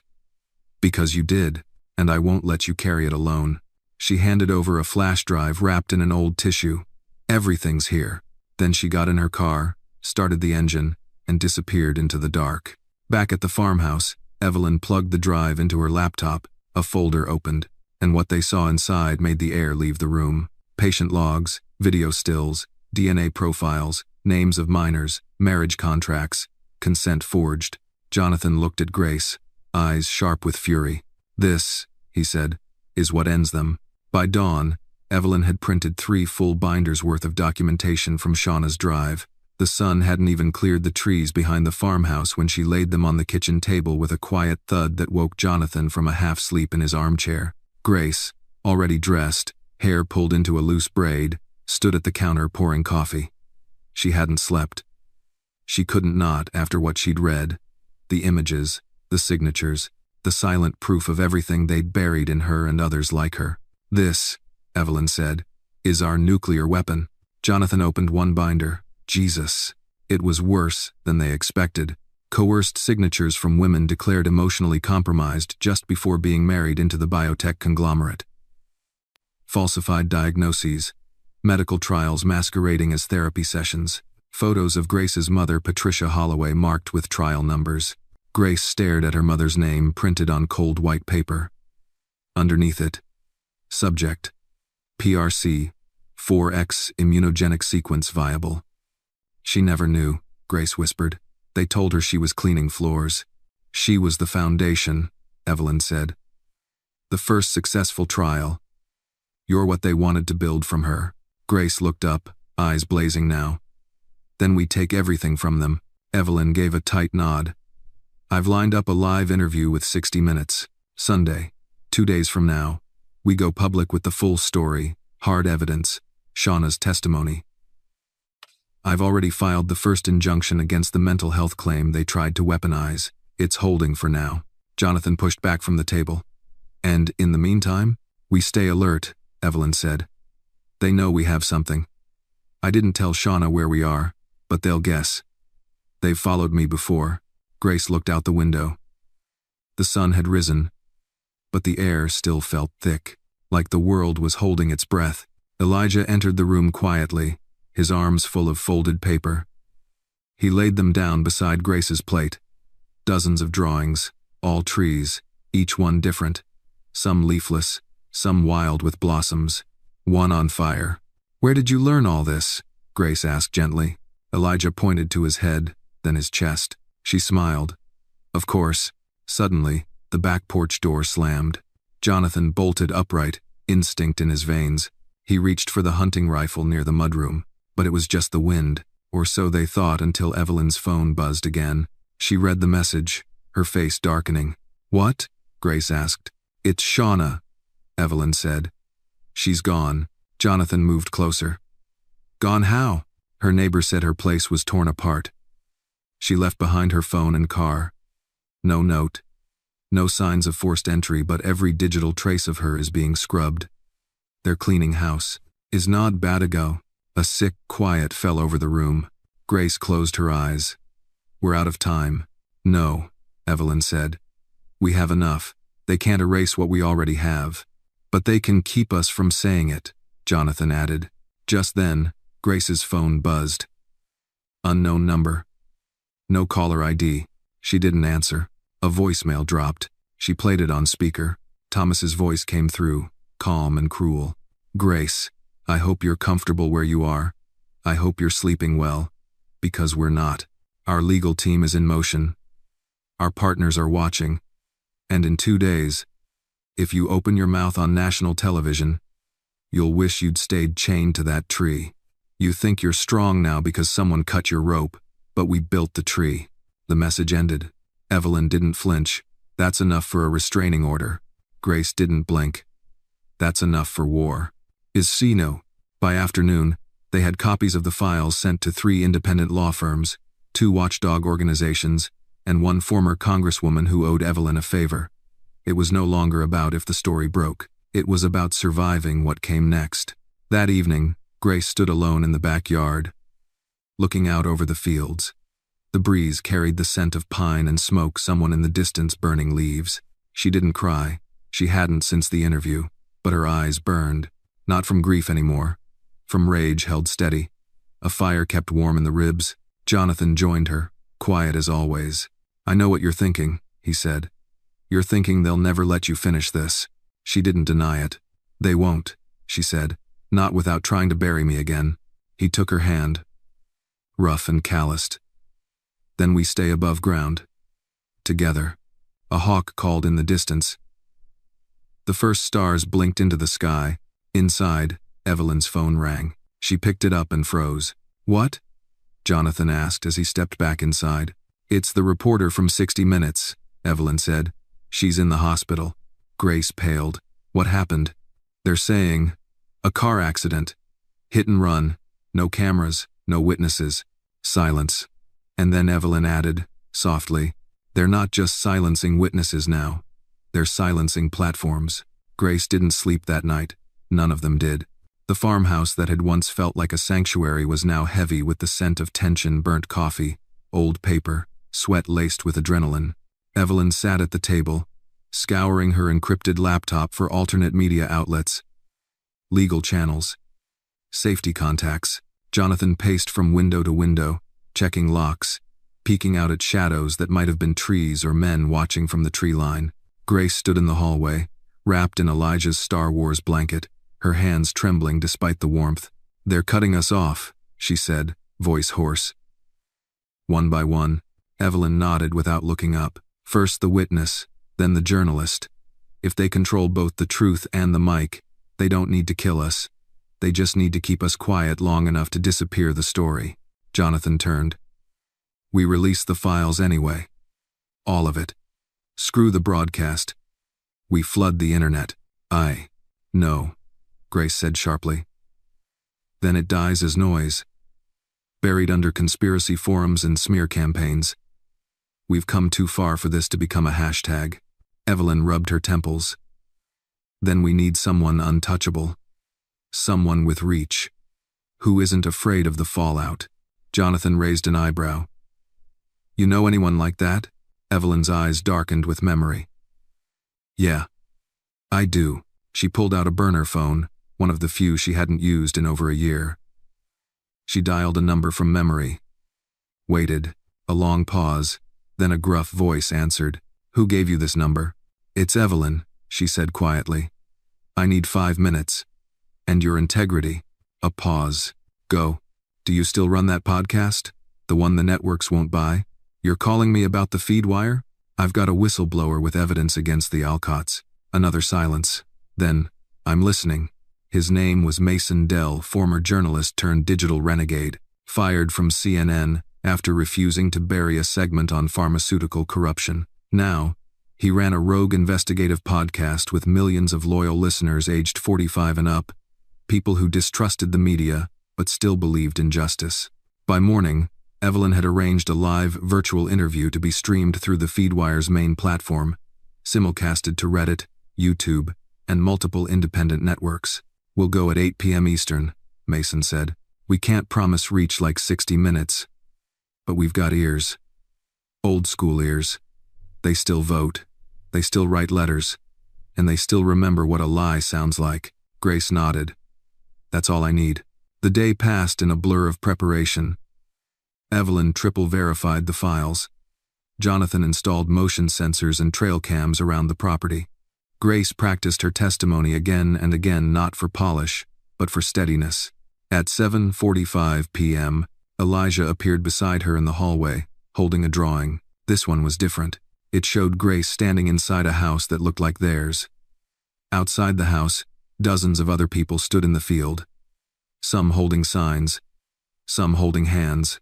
Because you did, and I won't let you carry it alone. She handed over a flash drive wrapped in an old tissue. Everything's here. Then she got in her car, started the engine, and disappeared into the dark. Back at the farmhouse, Evelyn plugged the drive into her laptop. A folder opened, and what they saw inside made the air leave the room. Patient logs, video stills, DNA profiles, names of minors, marriage contracts, consent forged. Jonathan looked at Grace, eyes sharp with fury. This, he said, is what ends them. By dawn, Evelyn had printed 3 full binders worth of documentation from Shauna's drive. The sun hadn't even cleared the trees behind the farmhouse when she laid them on the kitchen table with a quiet thud that woke Jonathan from a half-sleep in his armchair. Grace, already dressed, hair pulled into a loose braid, stood at the counter pouring coffee. She hadn't slept. She couldn't not after what she'd read. The images, the signatures, the silent proof of everything they'd buried in her and others like her. This, Evelyn said, is our nuclear weapon. Jonathan opened one binder. Jesus. It was worse than they expected. Coerced signatures from women declared emotionally compromised just before being married into the biotech conglomerate. Falsified diagnoses. Medical trials masquerading as therapy sessions. Photos of Grace's mother, Patricia Holloway, marked with trial numbers. Grace stared at her mother's name printed on cold white paper. Underneath it, subject, PRC, 4X immunogenic sequence viable. She never knew, Grace whispered. They told her she was cleaning floors. She was the foundation, Evelyn said. The first successful trial. You're what they wanted to build from her. Grace looked up, eyes blazing now. Then we take everything from them. Evelyn gave a tight nod. I've lined up a live interview with 60 Minutes. Sunday, 2 days from now. We go public with the full story, hard evidence, Shauna's testimony. I've already filed the first injunction against the mental health claim they tried to weaponize. It's holding for now. Jonathan pushed back from the table. And in the meantime, we stay alert, Evelyn said. They know we have something. I didn't tell Shauna where we are, but they'll guess. They've followed me before. Grace looked out the window. The sun had risen, but the air still felt thick, like the world was holding its breath. Elijah entered the room quietly, his arms full of folded paper. He laid them down beside Grace's plate. Dozens of drawings, all trees, each one different. Some leafless, some wild with blossoms, one on fire. Where did you learn all this? Grace asked gently. Elijah pointed to his head, then his chest. She smiled. Of course. Suddenly, the back porch door slammed. Jonathan bolted upright, instinct in his veins. He reached for the hunting rifle near the mudroom, but it was just the wind, or so they thought until Evelyn's phone buzzed again. She read the message, her face darkening. What? Grace asked. It's Shauna, Evelyn said. She's gone. Jonathan moved closer. Gone how? Her neighbor said her place was torn apart. She left behind her phone and car. No note. No signs of forced entry, but every digital trace of her is being scrubbed. They're cleaning house. Is not bad ago. A sick quiet fell over the room. Grace closed her eyes. We're out of time. No, Evelyn said. We have enough. They can't erase what we already have. But they can keep us from saying it, Jonathan added. Just then, Grace's phone buzzed. Unknown number. No caller ID. She didn't answer. A voicemail dropped. She played it on speaker. Thomas's voice came through, calm and cruel. Grace, I hope you're comfortable where you are. I hope you're sleeping well. Because we're not. Our legal team is in motion. Our partners are watching. And in 2 days, if you open your mouth on national television, you'll wish you'd stayed chained to that tree. You think you're strong now because someone cut your rope, but we built the tree. The message ended. Evelyn didn't flinch. That's enough for a restraining order. Grace didn't blink. That's enough for war. Is Sino? By afternoon, they had copies of the files sent to 3 independent law firms, 2 watchdog organizations, and 1 former congresswoman who owed Evelyn a favor. It was no longer about if the story broke. It was about surviving what came next. That evening, Grace stood alone in the backyard, looking out over the fields. The breeze carried the scent of pine and smoke, someone in the distance burning leaves. She didn't cry. She hadn't since the interview, but her eyes burned. Not from grief anymore. From rage held steady. A fire kept warm in the ribs. Jonathan joined her, quiet as always. I know what you're thinking, he said. You're thinking they'll never let you finish this. She didn't deny it. They won't, she said, not without trying to bury me again. He took her hand, rough and calloused. Then we stay above ground. Together. A hawk called in the distance. The first stars blinked into the sky. Inside, Evelyn's phone rang. She picked it up and froze. What? Jonathan asked as he stepped back inside. It's the reporter from 60 Minutes, Evelyn said. She's in the hospital. Grace paled. What happened? They're saying, a car accident. Hit and run. No cameras, no witnesses. Silence. And then Evelyn added, softly, they're not just silencing witnesses now. They're silencing platforms. Grace didn't sleep that night. None of them did. The farmhouse that had once felt like a sanctuary was now heavy with the scent of tension, burnt coffee, old paper, sweat laced with adrenaline. Evelyn sat at the table, scouring her encrypted laptop for alternate media outlets. Legal channels. Safety contacts. Jonathan paced from window to window, checking locks, peeking out at shadows that might have been trees or men watching from the tree line. Grace stood in the hallway, wrapped in Elijah's Star Wars blanket, her hands trembling despite the warmth. They're cutting us off, she said, voice hoarse. One by one, Evelyn nodded without looking up. First the witness, then the journalist. If they control both the truth and the mic, they don't need to kill us. They just need to keep us quiet long enough to disappear the story. Jonathan turned. We release the files anyway. All of it. Screw the broadcast. We flood the internet. No, Grace said sharply. Then it dies as noise, buried under conspiracy forums and smear campaigns. We've come too far for this to become a hashtag. Evelyn rubbed her temples. Then we need someone untouchable. Someone with reach. Who isn't afraid of the fallout. Jonathan raised an eyebrow. You know anyone like that? Evelyn's eyes darkened with memory. Yeah. I do. She pulled out a burner phone, one of the few she hadn't used in over a year. She dialed a number from memory. Waited. A long pause. Then a gruff voice answered. Who gave you this number? It's Evelyn, she said quietly. I need 5 minutes. And your integrity. A pause. Go. Do you still run that podcast? The one the networks won't buy? You're calling me about the feed wire? I've got a whistleblower with evidence against the Alcotts. Another silence. Then, I'm listening. His name was Mason Dell, former journalist turned digital renegade, fired from CNN after refusing to bury a segment on pharmaceutical corruption. Now, he ran a rogue investigative podcast with millions of loyal listeners aged 45 and up, people who distrusted the media but still believed in justice. By morning, Evelyn had arranged a live, virtual interview to be streamed through the FeedWire's main platform, simulcasted to Reddit, YouTube, and multiple independent networks. We'll go at 8 p.m. Eastern, Mason said. We can't promise reach like 60 Minutes. But we've got ears. Old school ears. They still vote. They still write letters. And they still remember what a lie sounds like. Grace nodded. That's all I need. The day passed in a blur of preparation. Evelyn triple verified the files. Jonathan installed motion sensors and trail cams around the property. Grace practiced her testimony again and again, not for polish, but for steadiness. At 7:45 p.m., Elijah appeared beside her in the hallway, holding a drawing. This one was different. It showed Grace standing inside a house that looked like theirs. Outside the house, dozens of other people stood in the field. Some holding signs, some holding hands,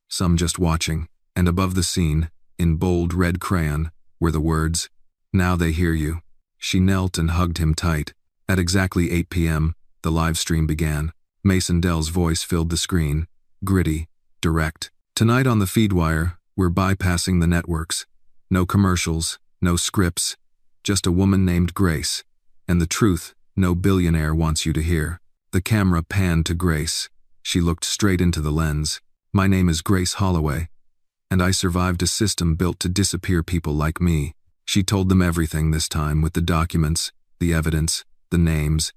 some just watching. And above the scene, in bold red crayon, were the words, "Now they hear you." She knelt and hugged him tight. At exactly 8 p.m., the live stream began. Mason Dell's voice filled the screen, gritty, direct. Tonight on the Feedwire, we're bypassing the networks. No commercials, no scripts, just a woman named Grace. And the truth no billionaire wants you to hear. The camera panned to Grace. She looked straight into the lens. My name is Grace Holloway, and I survived a system built to disappear people like me. She told them everything this time, with the documents, the evidence, the names.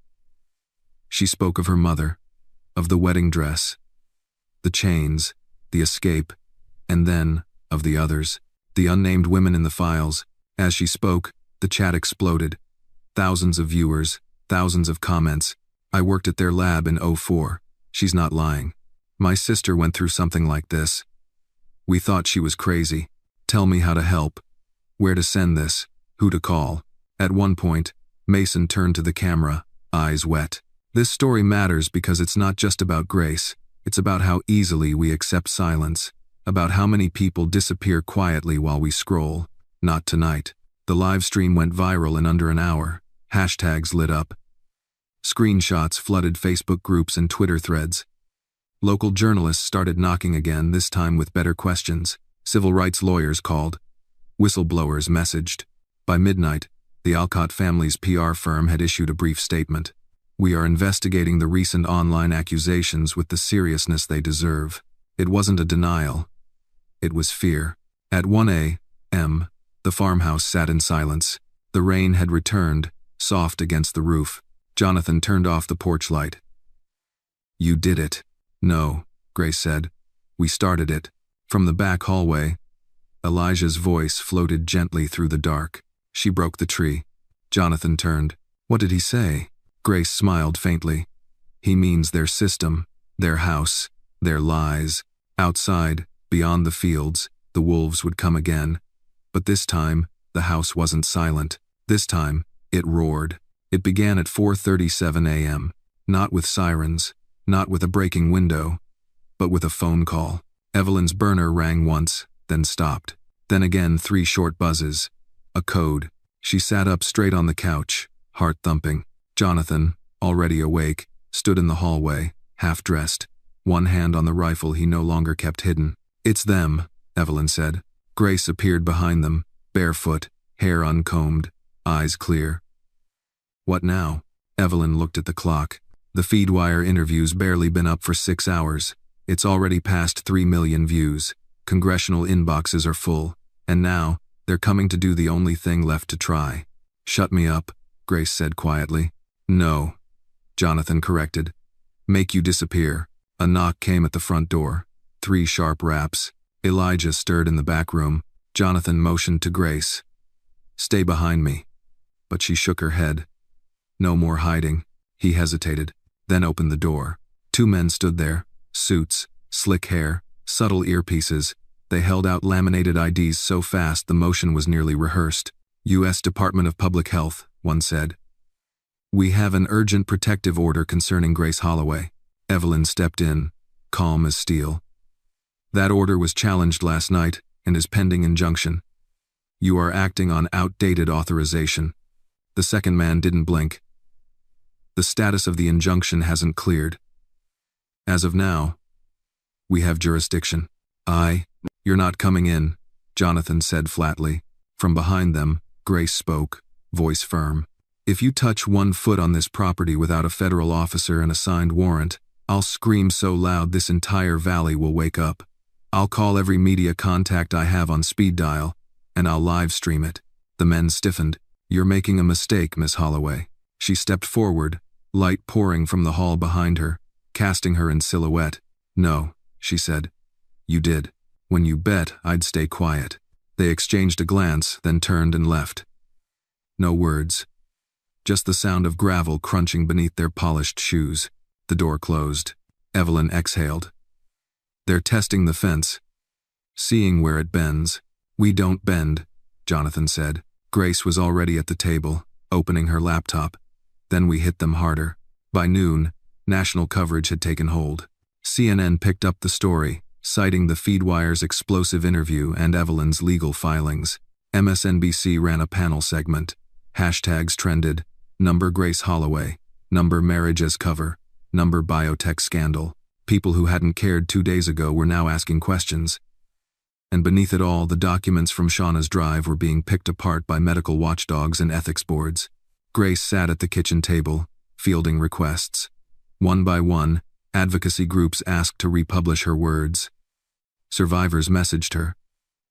She spoke of her mother, of the wedding dress, the chains, the escape, and then of the others, the unnamed women in the files. As she spoke, the chat exploded. Thousands of viewers, thousands of comments. I worked at their lab in 2004. She's not lying. My sister went through something like this. We thought she was crazy. Tell me how to help. Where to send this? Who to call? At one point, Mason turned to the camera, eyes wet. This story matters because it's not just about Grace. It's about how easily we accept silence. About how many people disappear quietly while we scroll. Not tonight. The live stream went viral in under an hour. Hashtags lit up. Screenshots flooded Facebook groups and Twitter threads. Local journalists started knocking again, this time with better questions. Civil rights lawyers called. Whistleblowers messaged. By midnight, the Alcott family's PR firm had issued a brief statement. We are investigating the recent online accusations with the seriousness they deserve. It wasn't a denial. It was fear. At 1 a.m., the farmhouse sat in silence. The rain had returned, soft against the roof. Jonathan turned off the porch light. You did it. No, Grace said. We started it. From the back hallway, Elijah's voice floated gently through the dark. She broke the tree. Jonathan turned. What did he say? Grace smiled faintly. He means their system, their house, their lies. Outside, beyond the fields, the wolves would come again. But this time, the house wasn't silent. This time, it roared. It began at 4:37 a.m., not with sirens, not with a breaking window, but with a phone call. Evelyn's burner rang once, then stopped. Then again 3 short buzzes. A code. She sat up straight on the couch, heart thumping. Jonathan, already awake, stood in the hallway, half-dressed, one hand on the rifle he no longer kept hidden. It's them, Evelyn said. Grace appeared behind them, barefoot, hair uncombed, eyes clear. What now? Evelyn looked at the clock. The Feedwire interview's barely been up for 6 hours. It's already past 3 million views. Congressional inboxes are full. And now, they're coming to do the only thing left to try. Shut me up, Grace said quietly. No, Jonathan corrected. Make you disappear. A knock came at the front door. 3 sharp raps. Elijah stirred in the back room. Jonathan motioned to Grace. Stay behind me. But she shook her head. No more hiding. He hesitated, then opened the door. 2 men stood there, suits, slick hair, subtle earpieces. They held out laminated IDs so fast the motion was nearly rehearsed. U.S. Department of Public Health, one said. We have an urgent protective order concerning Grace Holloway. Evelyn stepped in, calm as steel. That order was challenged last night and is pending injunction. You are acting on outdated authorization. The second man didn't blink. The status of the injunction hasn't cleared. As of now, we have jurisdiction. You're not coming in, Jonathan said flatly. From behind them, Grace spoke, voice firm. If you touch 1 foot on this property without a federal officer and a signed warrant, I'll scream so loud this entire valley will wake up. I'll call every media contact I have on speed dial, and I'll live stream it. The men stiffened. "You're making a mistake, Miss Holloway." She stepped forward, light pouring from the hall behind her, casting her in silhouette. "No," she said. "You did. When you bet, I'd stay quiet." They exchanged a glance, then turned and left. No words. Just the sound of gravel crunching beneath their polished shoes. The door closed. Evelyn exhaled. "They're testing the fence. Seeing where it bends." "We don't bend," Jonathan said. Grace was already at the table, opening her laptop. "Then we hit them harder." By noon, national coverage had taken hold. CNN picked up the story, citing the FeedWire's explosive interview and Evelyn's legal filings. MSNBC ran a panel segment. Hashtags trended: number Grace Holloway, number marriage as cover, number biotech scandal. People who hadn't cared 2 days ago were now asking questions. And beneath it all, the documents from Shauna's drive were being picked apart by medical watchdogs and ethics boards. Grace sat at the kitchen table, fielding requests. One by one, advocacy groups asked to republish her words. Survivors messaged her.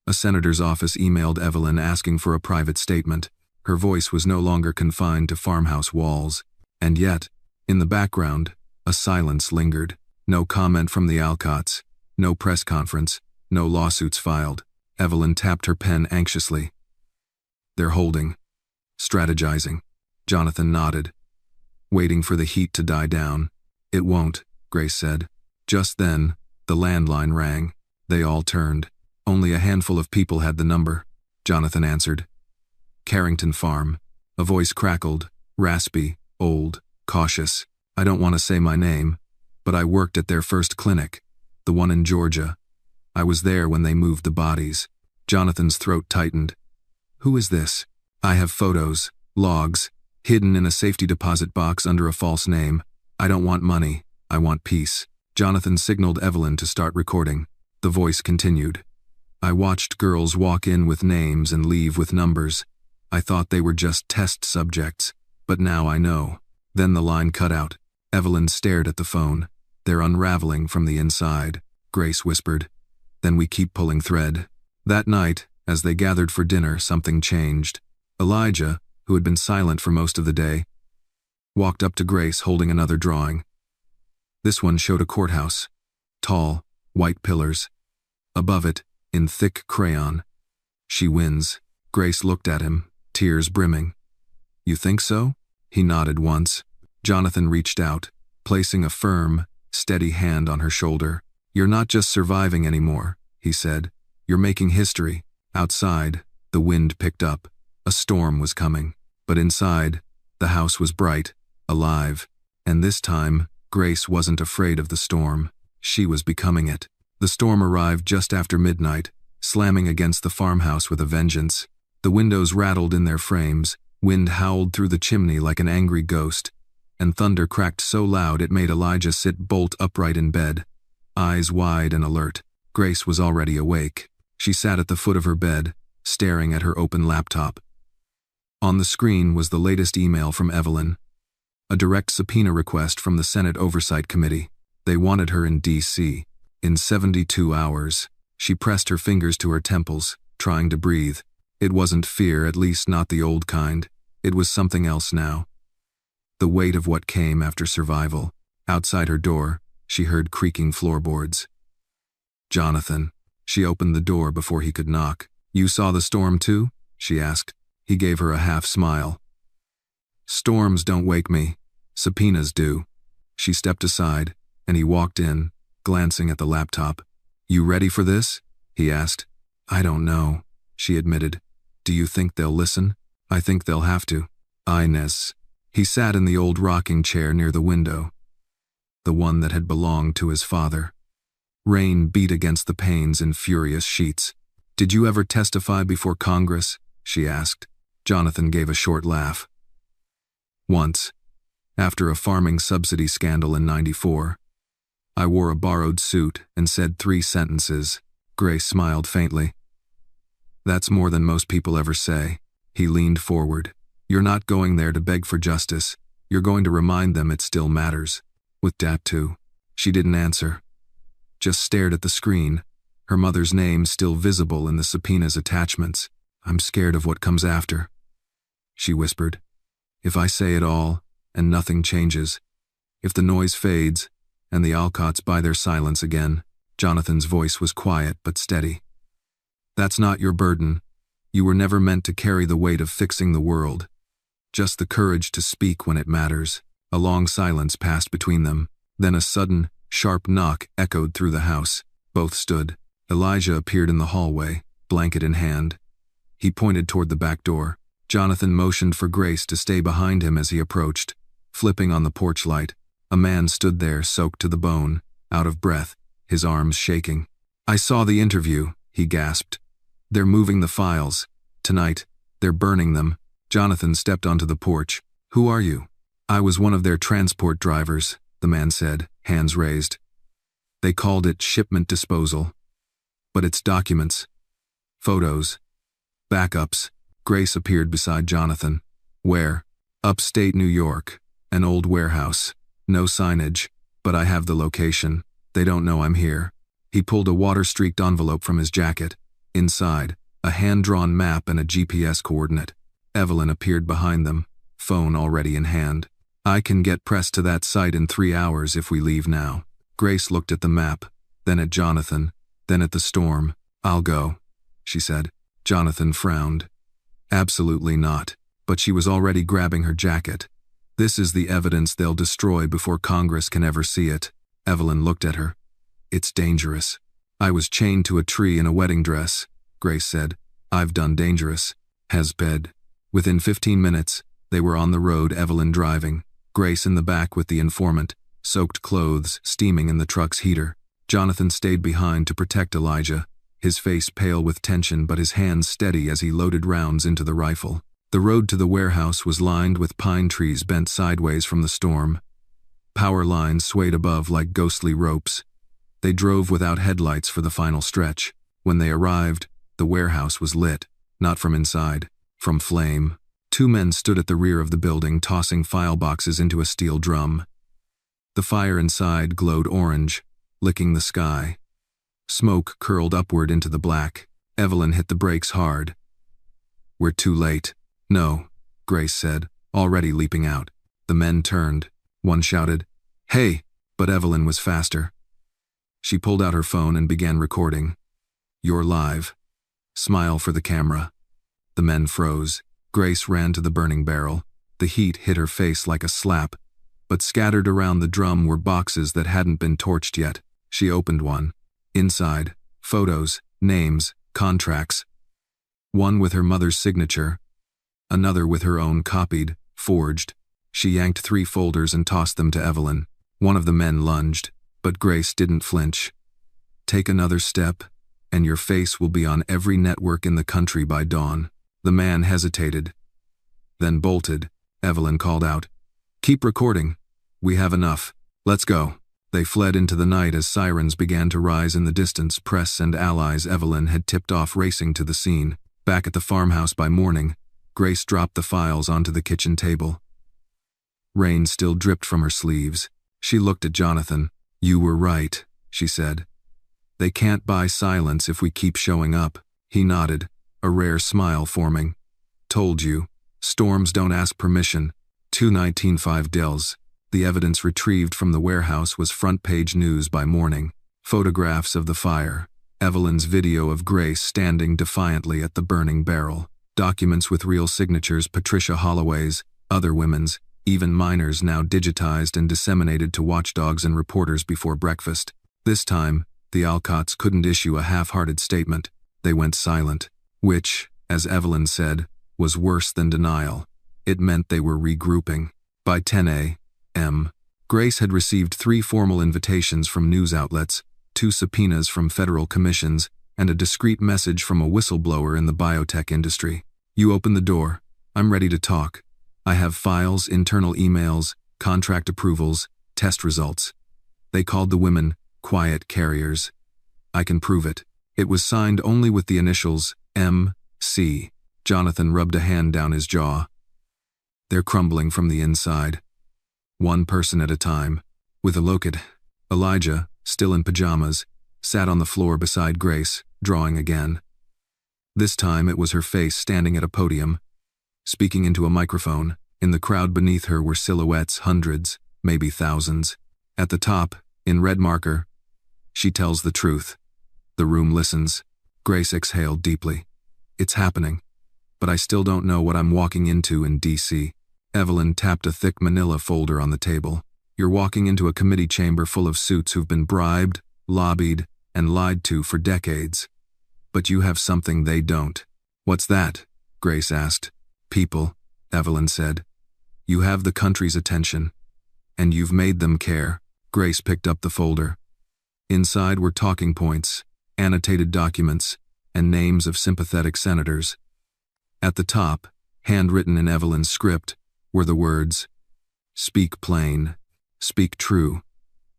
A senator's office emailed Evelyn asking for a private statement. Her voice was no longer confined to farmhouse walls. And yet, in the background, a silence lingered. No comment from the Alcotts, no press conference, no lawsuits filed. Evelyn tapped her pen anxiously. "They're holding. Strategizing." Jonathan nodded, waiting for the heat to die down. "It won't," Grace said. Just then, the landline rang. They all turned. Only a handful of people had the number. Jonathan answered. "Carrington Farm." A voice crackled, raspy, old, cautious. "I don't want to say my name, but I worked at their first clinic, the one in Georgia. I was there when they moved the bodies." Jonathan's throat tightened. "Who is this?" "I have photos, logs, hidden in a safety deposit box under a false name. I don't want money, I want peace." Jonathan signaled Evelyn to start recording. The voice continued. "I watched girls walk in with names and leave with numbers. I thought they were just test subjects, but now I know." Then the line cut out. Evelyn stared at the phone. "They're unraveling from the inside," Grace whispered. "Then we keep pulling thread." That night, as they gathered for dinner, something changed. Elijah, who had been silent for most of the day, walked up to Grace holding another drawing. This one showed a courthouse. Tall, white pillars. Above it, in thick crayon, "She wins." Grace looked at him, tears brimming. "You think so?" He nodded once. Jonathan reached out, placing a firm, steady hand on her shoulder. "You're not just surviving anymore," he said. "You're making history." Outside, the wind picked up. A storm was coming. But inside, the house was bright, alive. And this time, Grace wasn't afraid of the storm. She was becoming it. The storm arrived just after midnight, slamming against the farmhouse with a vengeance. The windows rattled in their frames, wind howled through the chimney like an angry ghost, and thunder cracked so loud it made Elijah sit bolt upright in bed, eyes wide and alert. Grace was already awake. She sat at the foot of her bed, staring at her open laptop. On the screen was the latest email from Evelyn. A direct subpoena request from the Senate Oversight Committee. They wanted her in D.C. in 72 hours. She pressed her fingers to her temples, trying to breathe. It wasn't fear, at least not the old kind. It was something else now. The weight of what came after survival. Outside her door, she heard creaking floorboards. "Jonathan." She opened the door before he could knock. "You saw the storm too?" she asked. He gave her a half smile. "Storms don't wake me. Subpoenas do." She stepped aside, and he walked in, glancing at the laptop. "You ready for this?" he asked. "I don't know," she admitted. "Do you think they'll listen?" "I think they'll have to." Inez. He sat in the old rocking chair near the window, the one that had belonged to his father. Rain beat against the panes in furious sheets. "Did you ever testify before Congress?" she asked. Jonathan gave a short laugh. "Once, after a farming subsidy scandal in '94. I wore a borrowed suit and said 3 sentences. Grace smiled faintly. "That's more than most people ever say." He leaned forward. "You're not going there to beg for justice. You're going to remind them it still matters." "With Dad too?" She didn't answer, just stared at the screen, her mother's name still visible in the subpoena's attachments. I'm scared of what comes after, she whispered. If I say it all, and nothing changes. If the noise fades, and the Alcotts buy their silence again. Jonathan's voice was quiet but steady. That's not your burden. You were never meant to carry the weight of fixing the world. Just the courage to speak when it matters. A long silence passed between them. Then a sudden, sharp knock echoed through the house. Both stood. Elijah appeared in the hallway, blanket in hand. He pointed toward the back door. Jonathan motioned for Grace to stay behind him as he approached. Flipping on the porch light, a man stood there soaked to the bone, out of breath, his arms shaking. I saw the interview, he gasped. They're moving the files. Tonight, they're burning them. Jonathan stepped onto the porch. Who are you? I was one of their transport drivers, the man said, hands raised. They called it shipment disposal. But it's documents. Photos. Backups. Grace appeared beside Jonathan. Where? Upstate New York. An old warehouse. No signage, but I have the location. They don't know I'm here. He pulled a water-streaked envelope from his jacket. Inside, a hand-drawn map and a GPS coordinate. Evelyn appeared behind them, phone already in hand. I can get pressed to that site in 3 hours if we leave now. Grace looked at the map, then at Jonathan, then at the storm. I'll go, she said. Jonathan frowned. Absolutely not. But she was already grabbing her jacket. This is the evidence they'll destroy before Congress can ever see it. Evelyn looked at her. It's dangerous. I was chained to a tree in a wedding dress, Grace said. I've done dangerous. Has bed. Within 15 minutes, they were on the road, Evelyn driving. Grace in the back with the informant, soaked clothes steaming in the truck's heater. Jonathan stayed behind to protect Elijah, his face pale with tension but his hands steady as he loaded rounds into the rifle. The road to the warehouse was lined with pine trees bent sideways from the storm. Power lines swayed above like ghostly ropes. They drove without headlights for the final stretch. When they arrived, the warehouse was lit, not from inside, from flame. 2 men stood at the rear of the building, tossing file boxes into a steel drum. The fire inside glowed orange, licking the sky. Smoke curled upward into the black. Evelyn hit the brakes hard. We're too late. No, Grace said, already leaping out. The men turned. One shouted, "Hey!" But Evelyn was faster. She pulled out her phone and began recording. You're live. Smile for the camera. The men froze. Grace ran to the burning barrel. The heat hit her face like a slap, but scattered around the drum were boxes that hadn't been torched yet. She opened one. Inside, photos, names, contracts. One with her mother's signature, another with her own copied, forged. She yanked 3 folders and tossed them to Evelyn. One of the men lunged, but Grace didn't flinch. Take another step, and your face will be on every network in the country by dawn. The man hesitated, then bolted. Evelyn called out, "Keep recording. We have enough. Let's go." They fled into the night as sirens began to rise in the distance. Press and allies Evelyn had tipped off racing to the scene. Back at the farmhouse by morning, Grace dropped the files onto the kitchen table. Rain still dripped from her sleeves. She looked at Jonathan. "You were right," she said. "They can't buy silence if we keep showing up." He nodded, a rare smile forming. "Told you. Storms don't ask permission." 219.5 Dells. The evidence retrieved from the warehouse was front-page news by morning. Photographs of the fire. Evelyn's video of Grace standing defiantly at the burning barrel. Documents with real signatures, Patricia Holloway's, other women's, even minors, now digitized and disseminated to watchdogs and reporters before breakfast. This time, the Alcotts couldn't issue a half-hearted statement. They went silent, which, as Evelyn said, was worse than denial. It meant they were regrouping. By 10 a.m., Grace had received 3 formal invitations from news outlets, 2 subpoenas from federal commissions, and a discreet message from a whistleblower in the biotech industry. "You open the door. I'm ready to talk. I have files, internal emails, contract approvals, test results." They called the women quiet carriers. "I can prove it." It was signed only with the initials M.C. Jonathan rubbed a hand down his jaw. "They're crumbling from the inside. One person at a time." With a look at Elijah, still in pajamas, sat on the floor beside Grace, drawing again. This time it was her face standing at a podium, speaking into a microphone. In the crowd beneath her were silhouettes, hundreds, maybe thousands. At the top, in red marker, "She tells the truth." The room listens. Grace exhaled deeply. It's happening. But I still don't know what I'm walking into in D.C. Evelyn tapped a thick manila folder on the table. You're walking into a committee chamber full of suits who've been bribed, lobbied, and lied to for decades. But you have something they don't. What's that? Grace asked. People, Evelyn said. You have the country's attention. And you've made them care. Grace picked up the folder. Inside were talking points, annotated documents, and names of sympathetic senators. At the top, handwritten in Evelyn's script, were the words, "Speak plain, speak true,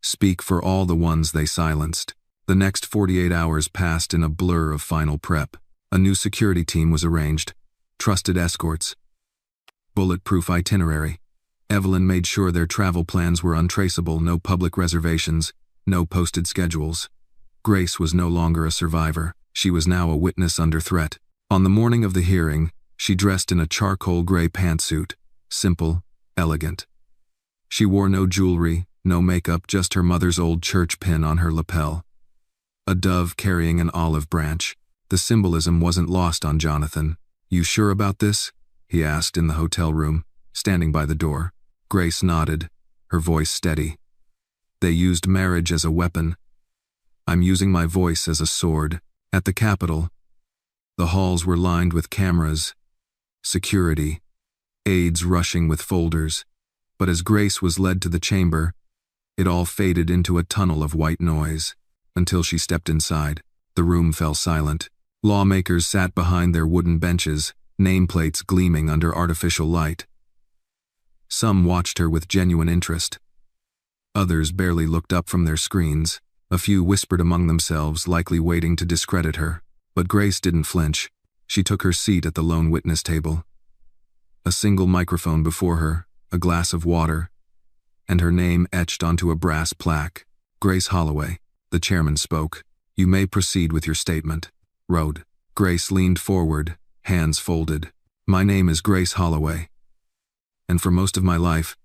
speak for all the ones they silenced." The next 48 hours passed in a blur of final prep. A new security team was arranged, trusted escorts, bulletproof itinerary. Evelyn made sure their travel plans were untraceable, no public reservations, no posted schedules. Grace was no longer a survivor. She was now a witness under threat. On the morning of the hearing, she dressed in a charcoal gray pantsuit, simple, elegant. She wore no jewelry, no makeup, just her mother's old church pin on her lapel. A dove carrying an olive branch. The symbolism wasn't lost on Jonathan. You sure about this? He asked in the hotel room, standing by the door. Grace nodded, her voice steady. They used marriage as a weapon. I'm using my voice as a sword. At the Capitol, the halls were lined with cameras, security, aides rushing with folders. But as Grace was led to the chamber, it all faded into a tunnel of white noise. Until she stepped inside, the room fell silent. Lawmakers sat behind their wooden benches, nameplates gleaming under artificial light. Some watched her with genuine interest. Others barely looked up from their screens. A few whispered among themselves, likely waiting to discredit her. But Grace didn't flinch. She took her seat at the lone witness table. A single microphone before her, a glass of water, and her name etched onto a brass plaque. Grace Holloway. The chairman spoke. You may proceed with your statement. Rode. Grace leaned forward, hands folded. My name is Grace Holloway. And for most of my life,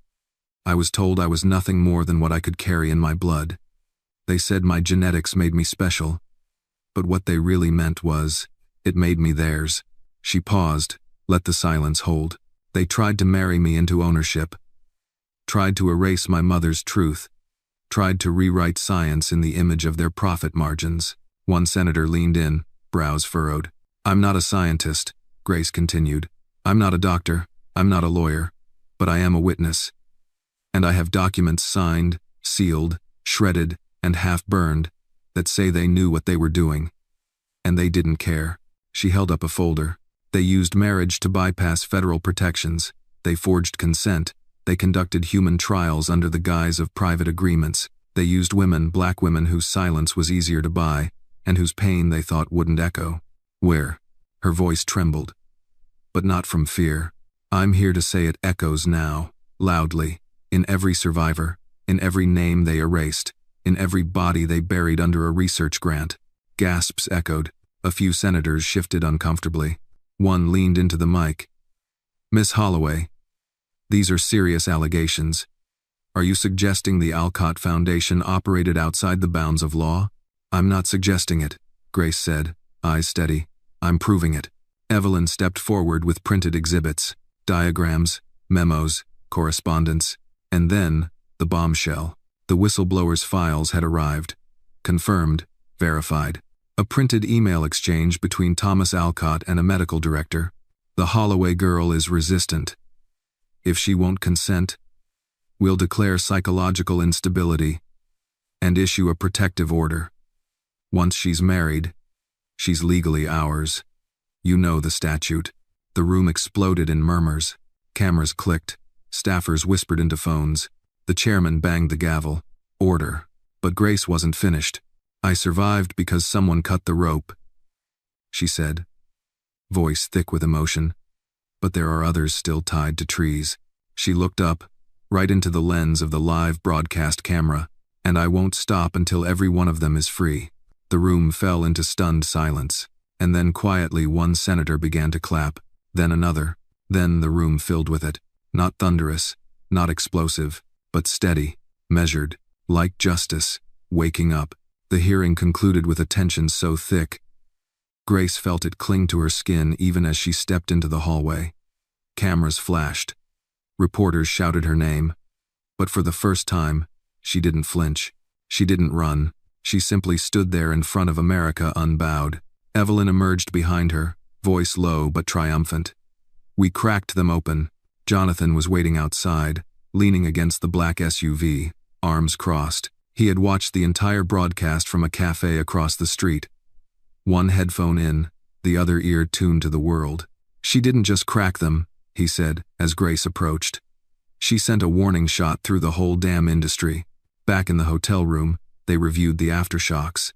I was told I was nothing more than what I could carry in my blood. They said my genetics made me special, but what they really meant was, it made me theirs. She paused, let the silence hold. They tried to marry me into ownership, tried to erase my mother's truth, tried to rewrite science in the image of their profit margins. One senator leaned in, brows furrowed. I'm not a scientist, Grace continued. I'm not a doctor, I'm not a lawyer, but I am a witness. And I have documents signed, sealed, shredded, and half-burned that say they knew what they were doing. And they didn't care. She held up a folder. They used marriage to bypass federal protections. They forged consent. They conducted human trials under the guise of private agreements. They used women, black women whose silence was easier to buy, and whose pain they thought wouldn't echo. Where? Her voice trembled. But not from fear. I'm here to say it echoes now, loudly, in every survivor, in every name they erased, in every body they buried under a research grant. Gasps echoed. A few senators shifted uncomfortably. One leaned into the mic. Miss Holloway, these are serious allegations. Are you suggesting the Alcott Foundation operated outside the bounds of law? I'm not suggesting it, Grace said, eyes steady. I'm proving it. Evelyn stepped forward with printed exhibits, diagrams, memos, correspondence, and then the bombshell. The whistleblower's files had arrived. Confirmed, verified. A printed email exchange between Thomas Alcott and a medical director. The Holloway girl is resistant. If she won't consent, we'll declare psychological instability and issue a protective order. Once she's married, she's legally ours. You know the statute. The room exploded in murmurs. Cameras clicked. Staffers whispered into phones. The chairman banged the gavel. Order. But Grace wasn't finished. I survived because someone cut the rope, she said, voice thick with emotion. But there are others still tied to trees. She looked up, right into the lens of the live broadcast camera, and I won't stop until every one of them is free. The room fell into stunned silence. And then quietly one senator began to clap, then another, then the room filled with it. Not thunderous, not explosive, but steady, measured, like justice, waking up. The hearing concluded with a tension so thick, Grace felt it cling to her skin even as she stepped into the hallway. Cameras flashed. Reporters shouted her name. But for the first time, she didn't flinch. She didn't run. She simply stood there in front of America unbowed. Evelyn emerged behind her, voice low but triumphant. We cracked them open. Jonathan was waiting outside, leaning against the black SUV, arms crossed. He had watched the entire broadcast from a cafe across the street. One headphone in, the other ear tuned to the world. She didn't just crack them, he said, as Grace approached. She sent a warning shot through the whole damn industry. Back in the hotel room, they reviewed the aftershocks.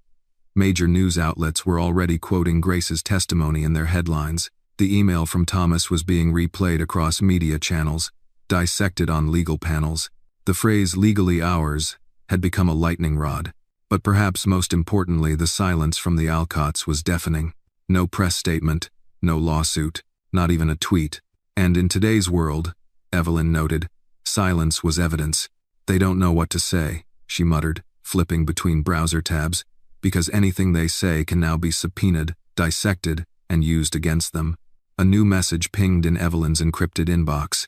Major news outlets were already quoting Grace's testimony in their headlines. The email from Thomas was being replayed across media channels, dissected on legal panels. The phrase "legally ours" had become a lightning rod. But perhaps most importantly, the silence from the Alcotts was deafening. No press statement, no lawsuit, not even a tweet. And in today's world, Evelyn noted, silence was evidence. They don't know what to say, she muttered, flipping between browser tabs, because anything they say can now be subpoenaed, dissected, and used against them. A new message pinged in Evelyn's encrypted inbox.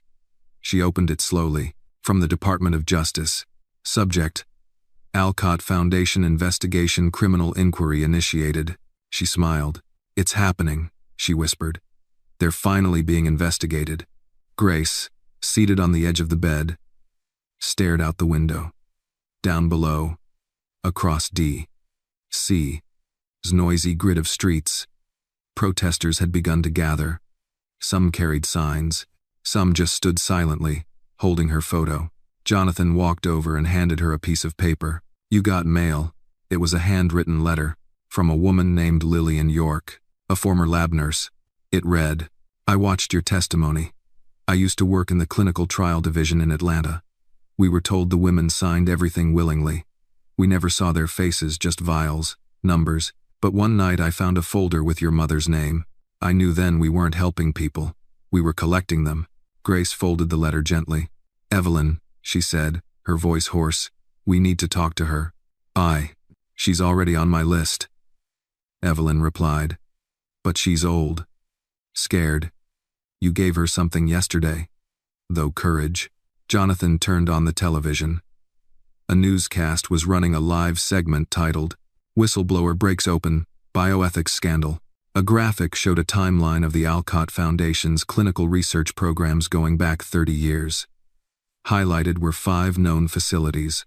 She opened it slowly. From the Department of Justice. Subject: Alcott Foundation investigation, criminal inquiry initiated. She smiled. It's happening, she whispered. They're finally being investigated. Grace, seated on the edge of the bed, stared out the window. Down below, across D.C.'s noisy grid of streets, protesters had begun to gather. Some carried signs, some just stood silently, holding her photo. Jonathan walked over and handed her a piece of paper. You got mail. It was a handwritten letter from a woman named Lillian York, a former lab nurse. It read, I watched your testimony. I used to work in the clinical trial division in Atlanta. We were told the women signed everything willingly. We never saw their faces, just vials, numbers. But one night I found a folder with your mother's name. I knew then we weren't helping people. We were collecting them. Grace folded the letter gently. Evelyn, she said, her voice hoarse, we need to talk to her. She's already on my list. Evelyn replied. But she's old. Scared. You gave her something yesterday. Though courage. Jonathan turned on the television. A newscast was running a live segment titled, Whistleblower Breaks Open, Bioethics Scandal. A graphic showed a timeline of the Alcott Foundation's clinical research programs going back 30 years. Highlighted were 5 known facilities,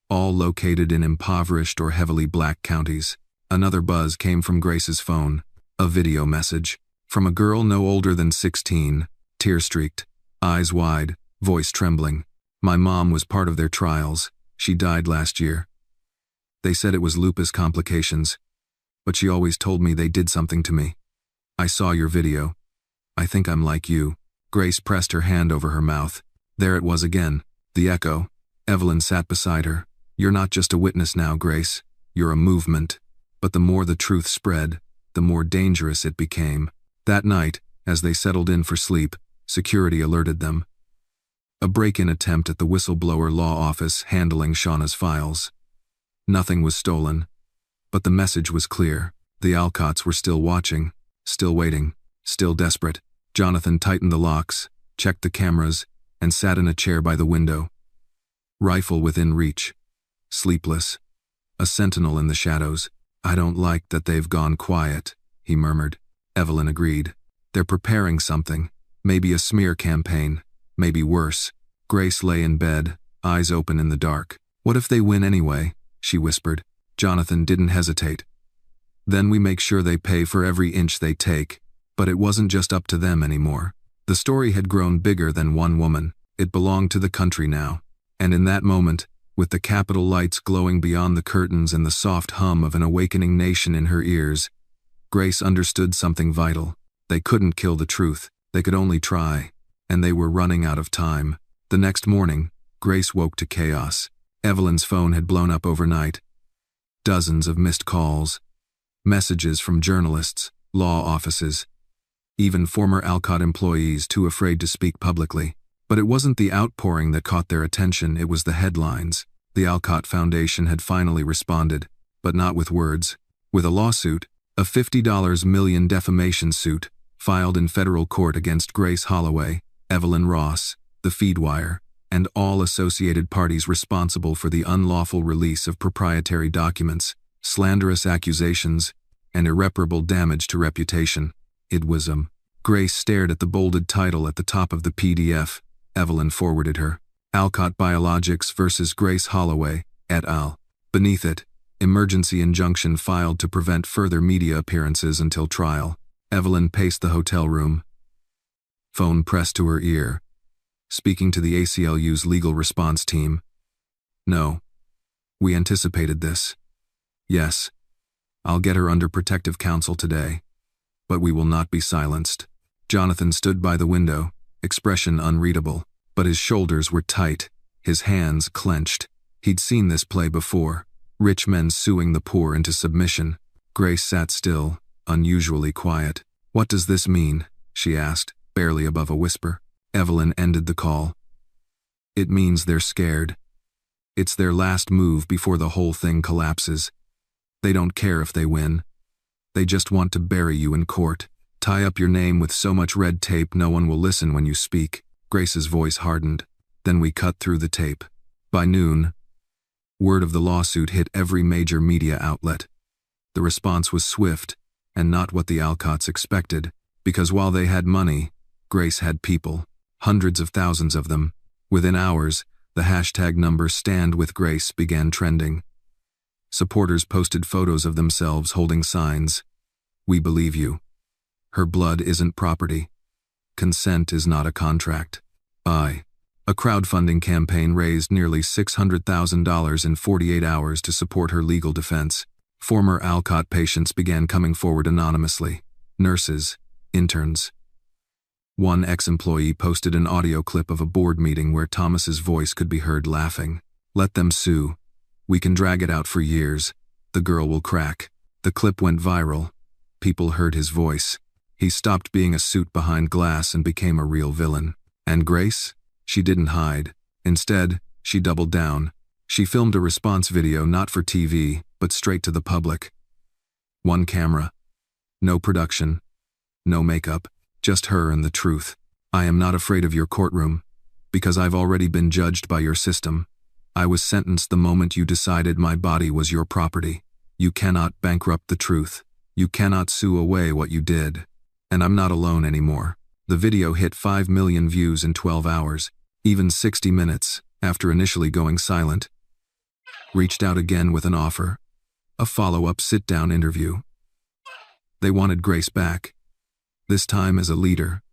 all located in impoverished or heavily black counties. Another buzz came from Grace's phone, a video message, from a girl no older than 16, tear-streaked, eyes wide, voice trembling. My mom was part of their trials. She died last year. They said it was lupus complications, but she always told me they did something to me. I saw your video. I think I'm like you. Grace pressed her hand over her mouth. There it was again, the echo. Evelyn sat beside her. You're not just a witness now, Grace. You're a movement. But the more the truth spread, the more dangerous it became. That night, as they settled in for sleep, security alerted them. A break-in attempt at the whistleblower law office handling Shauna's files. Nothing was stolen, but the message was clear. The Alcotts were still watching, still waiting, still desperate. Jonathan tightened the locks, checked the cameras, and sat in a chair by the window. Rifle within reach. Sleepless. A sentinel in the shadows. I don't like that they've gone quiet, he murmured. Evelyn agreed. They're preparing something. Maybe a smear campaign. Maybe worse. Grace lay in bed, eyes open in the dark. What if they win anyway? She whispered. Jonathan didn't hesitate. Then we make sure they pay for every inch they take. But it wasn't just up to them anymore. The story had grown bigger than one woman. It belonged to the country now. And in that moment, with the Capitol lights glowing beyond the curtains and the soft hum of an awakening nation in her ears, Grace understood something vital. They couldn't kill the truth. They could only try. And they were running out of time. The next morning, Grace woke to chaos. Evelyn's phone had blown up overnight. Dozens of missed calls. Messages from journalists, law offices, even former Alcott employees too afraid to speak publicly. But it wasn't the outpouring that caught their attention, it was the headlines. The Alcott Foundation had finally responded, but not with words. With a lawsuit, a $50 million defamation suit, filed in federal court against Grace Holloway, Evelyn Ross, the Feedwire, and all associated parties responsible for the unlawful release of proprietary documents, slanderous accusations, and irreparable damage to reputation. It was Grace stared at the bolded title at the top of the PDF. Evelyn forwarded her. Alcott Biologics versus Grace Holloway, et al. Beneath it, emergency injunction filed to prevent further media appearances until trial. Evelyn paced the hotel room, phone pressed to her ear, speaking to the ACLU's legal response team. No. We anticipated this. Yes. I'll get her under protective counsel today. But we will not be silenced. Jonathan stood by the window, expression unreadable, but his shoulders were tight, his hands clenched. He'd seen this play before, rich men suing the poor into submission. Grace sat still, unusually quiet. What does this mean? She asked, barely above a whisper. Evelyn ended the call. It means they're scared. It's their last move before the whole thing collapses. They don't care if they win. They just want to bury you in court. Tie up your name with so much red tape no one will listen when you speak. Grace's voice hardened. Then we cut through the tape. By noon, word of the lawsuit hit every major media outlet. The response was swift, and not what the Alcotts expected, because while they had money, Grace had people, hundreds of thousands of them. Within hours, the hashtag number Stand With Grace began trending. Supporters posted photos of themselves holding signs. We believe you. Her blood isn't property. Consent is not a contract. A crowdfunding campaign raised nearly $600,000 in 48 hours to support her legal defense. Former Alcott patients began coming forward anonymously. Nurses, interns. One ex-employee posted an audio clip of a board meeting where Thomas's voice could be heard laughing. Let them sue. We can drag it out for years. The girl will crack. The clip went viral. People heard his voice. He stopped being a suit behind glass and became a real villain. And Grace? She didn't hide. Instead, she doubled down. She filmed a response video not for TV, but straight to the public. One camera. No production. No makeup. Just her and the truth. I am not afraid of your courtroom, because I've already been judged by your system. I was sentenced the moment you decided my body was your property. You cannot bankrupt the truth. You cannot sue away what you did. And I'm not alone anymore. The video hit 5 million views in 12 hours. Even 60 Minutes, after initially going silent, reached out again with an offer. A follow-up sit-down interview. They wanted Grace back. This time as a leader.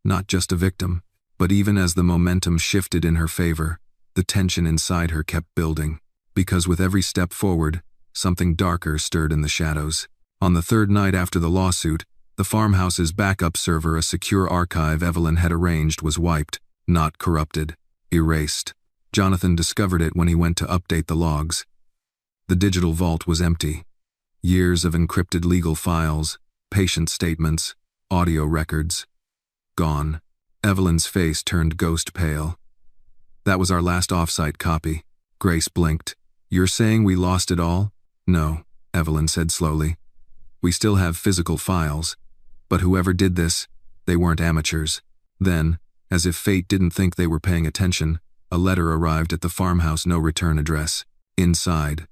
Not just a victim. But even as the momentum shifted in her favor, the tension inside her kept building. Because with every step forward, something darker stirred in the shadows. On the third night after the lawsuit, the farmhouse's backup server, a secure archive Evelyn had arranged, was wiped, not corrupted, erased. Jonathan discovered it when he went to update the logs. The digital vault was empty. Years of encrypted legal files, patient statements, audio records. Gone. Evelyn's face turned ghost pale. That was our last off-site copy. Grace blinked. You're saying we lost it all? No, Evelyn said slowly. We still have physical files. But whoever did this, they weren't amateurs. Then, as if fate didn't think they were paying attention, a letter arrived at the farmhouse no-return address. Inside,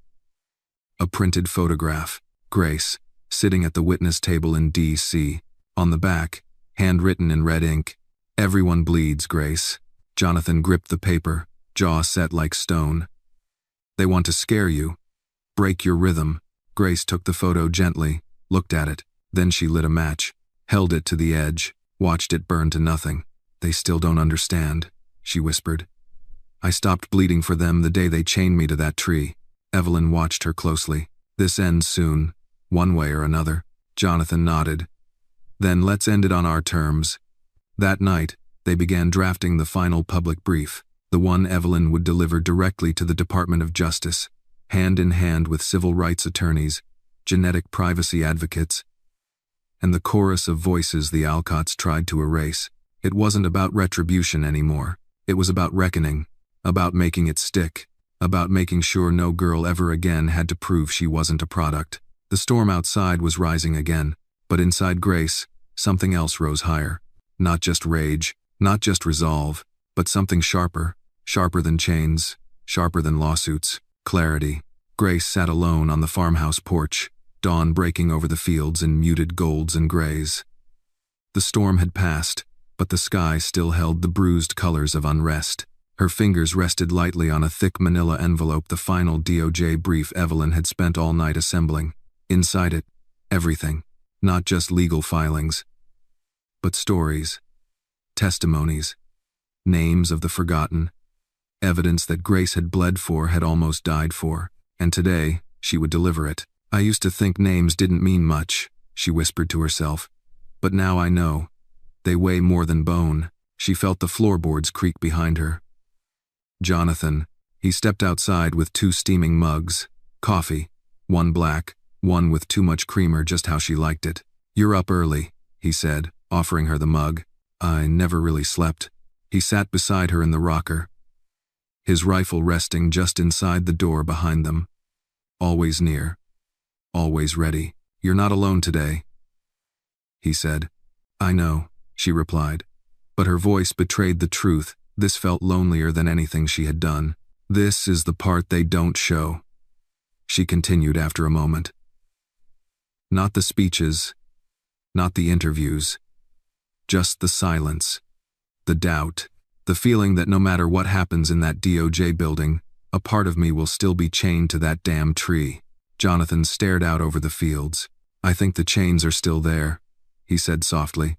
a printed photograph. Grace, sitting at the witness table in D.C. On the back, handwritten in red ink, "Everyone bleeds, Grace." Jonathan gripped the paper, jaw set like stone. They want to scare you. Break your rhythm. Grace took the photo gently, looked at it. Then she lit a match, held it to the edge, watched it burn to nothing. They still don't understand, she whispered. I stopped bleeding for them the day they chained me to that tree. Evelyn watched her closely. This ends soon, one way or another. Jonathan nodded. Then let's end it on our terms. That night, they began drafting the final public brief, the one Evelyn would deliver directly to the Department of Justice, hand in hand with civil rights attorneys, genetic privacy advocates, and the chorus of voices the Alcotts tried to erase. It wasn't about retribution anymore. It was about reckoning, about making it stick, about making sure no girl ever again had to prove she wasn't a product. The storm outside was rising again, but inside Grace, something else rose higher. Not just rage, not just resolve, but something sharper, sharper than chains, sharper than lawsuits, clarity. Grace sat alone on the farmhouse porch, dawn breaking over the fields in muted golds and grays. The storm had passed, but the sky still held the bruised colors of unrest. Her fingers rested lightly on a thick manila envelope, the final DOJ brief Evelyn had spent all night assembling. Inside it, everything, not just legal filings, but stories, testimonies, names of the forgotten, evidence that Grace had bled for, had almost died for, and today she would deliver it. I used to think names didn't mean much, she whispered to herself, but now I know. They weigh more than bone. She felt the floorboards creak behind her. Jonathan. He stepped outside with 2 steaming mugs, coffee, one black, one with too much creamer, just how she liked it. "You're up early," he said, offering her the mug. "I never really slept." He sat beside her in the rocker, his rifle resting just inside the door behind them. Always near, always ready. "You're not alone today," he said. "I know," she replied, but her voice betrayed the truth. This felt lonelier than anything she had done. "This is the part they don't show," she continued after a moment. "Not the speeches, not the interviews, just the silence, the doubt, the feeling that no matter what happens in that DOJ building, a part of me will still be chained to that damn tree." Jonathan stared out over the fields. "I think the chains are still there," he said softly.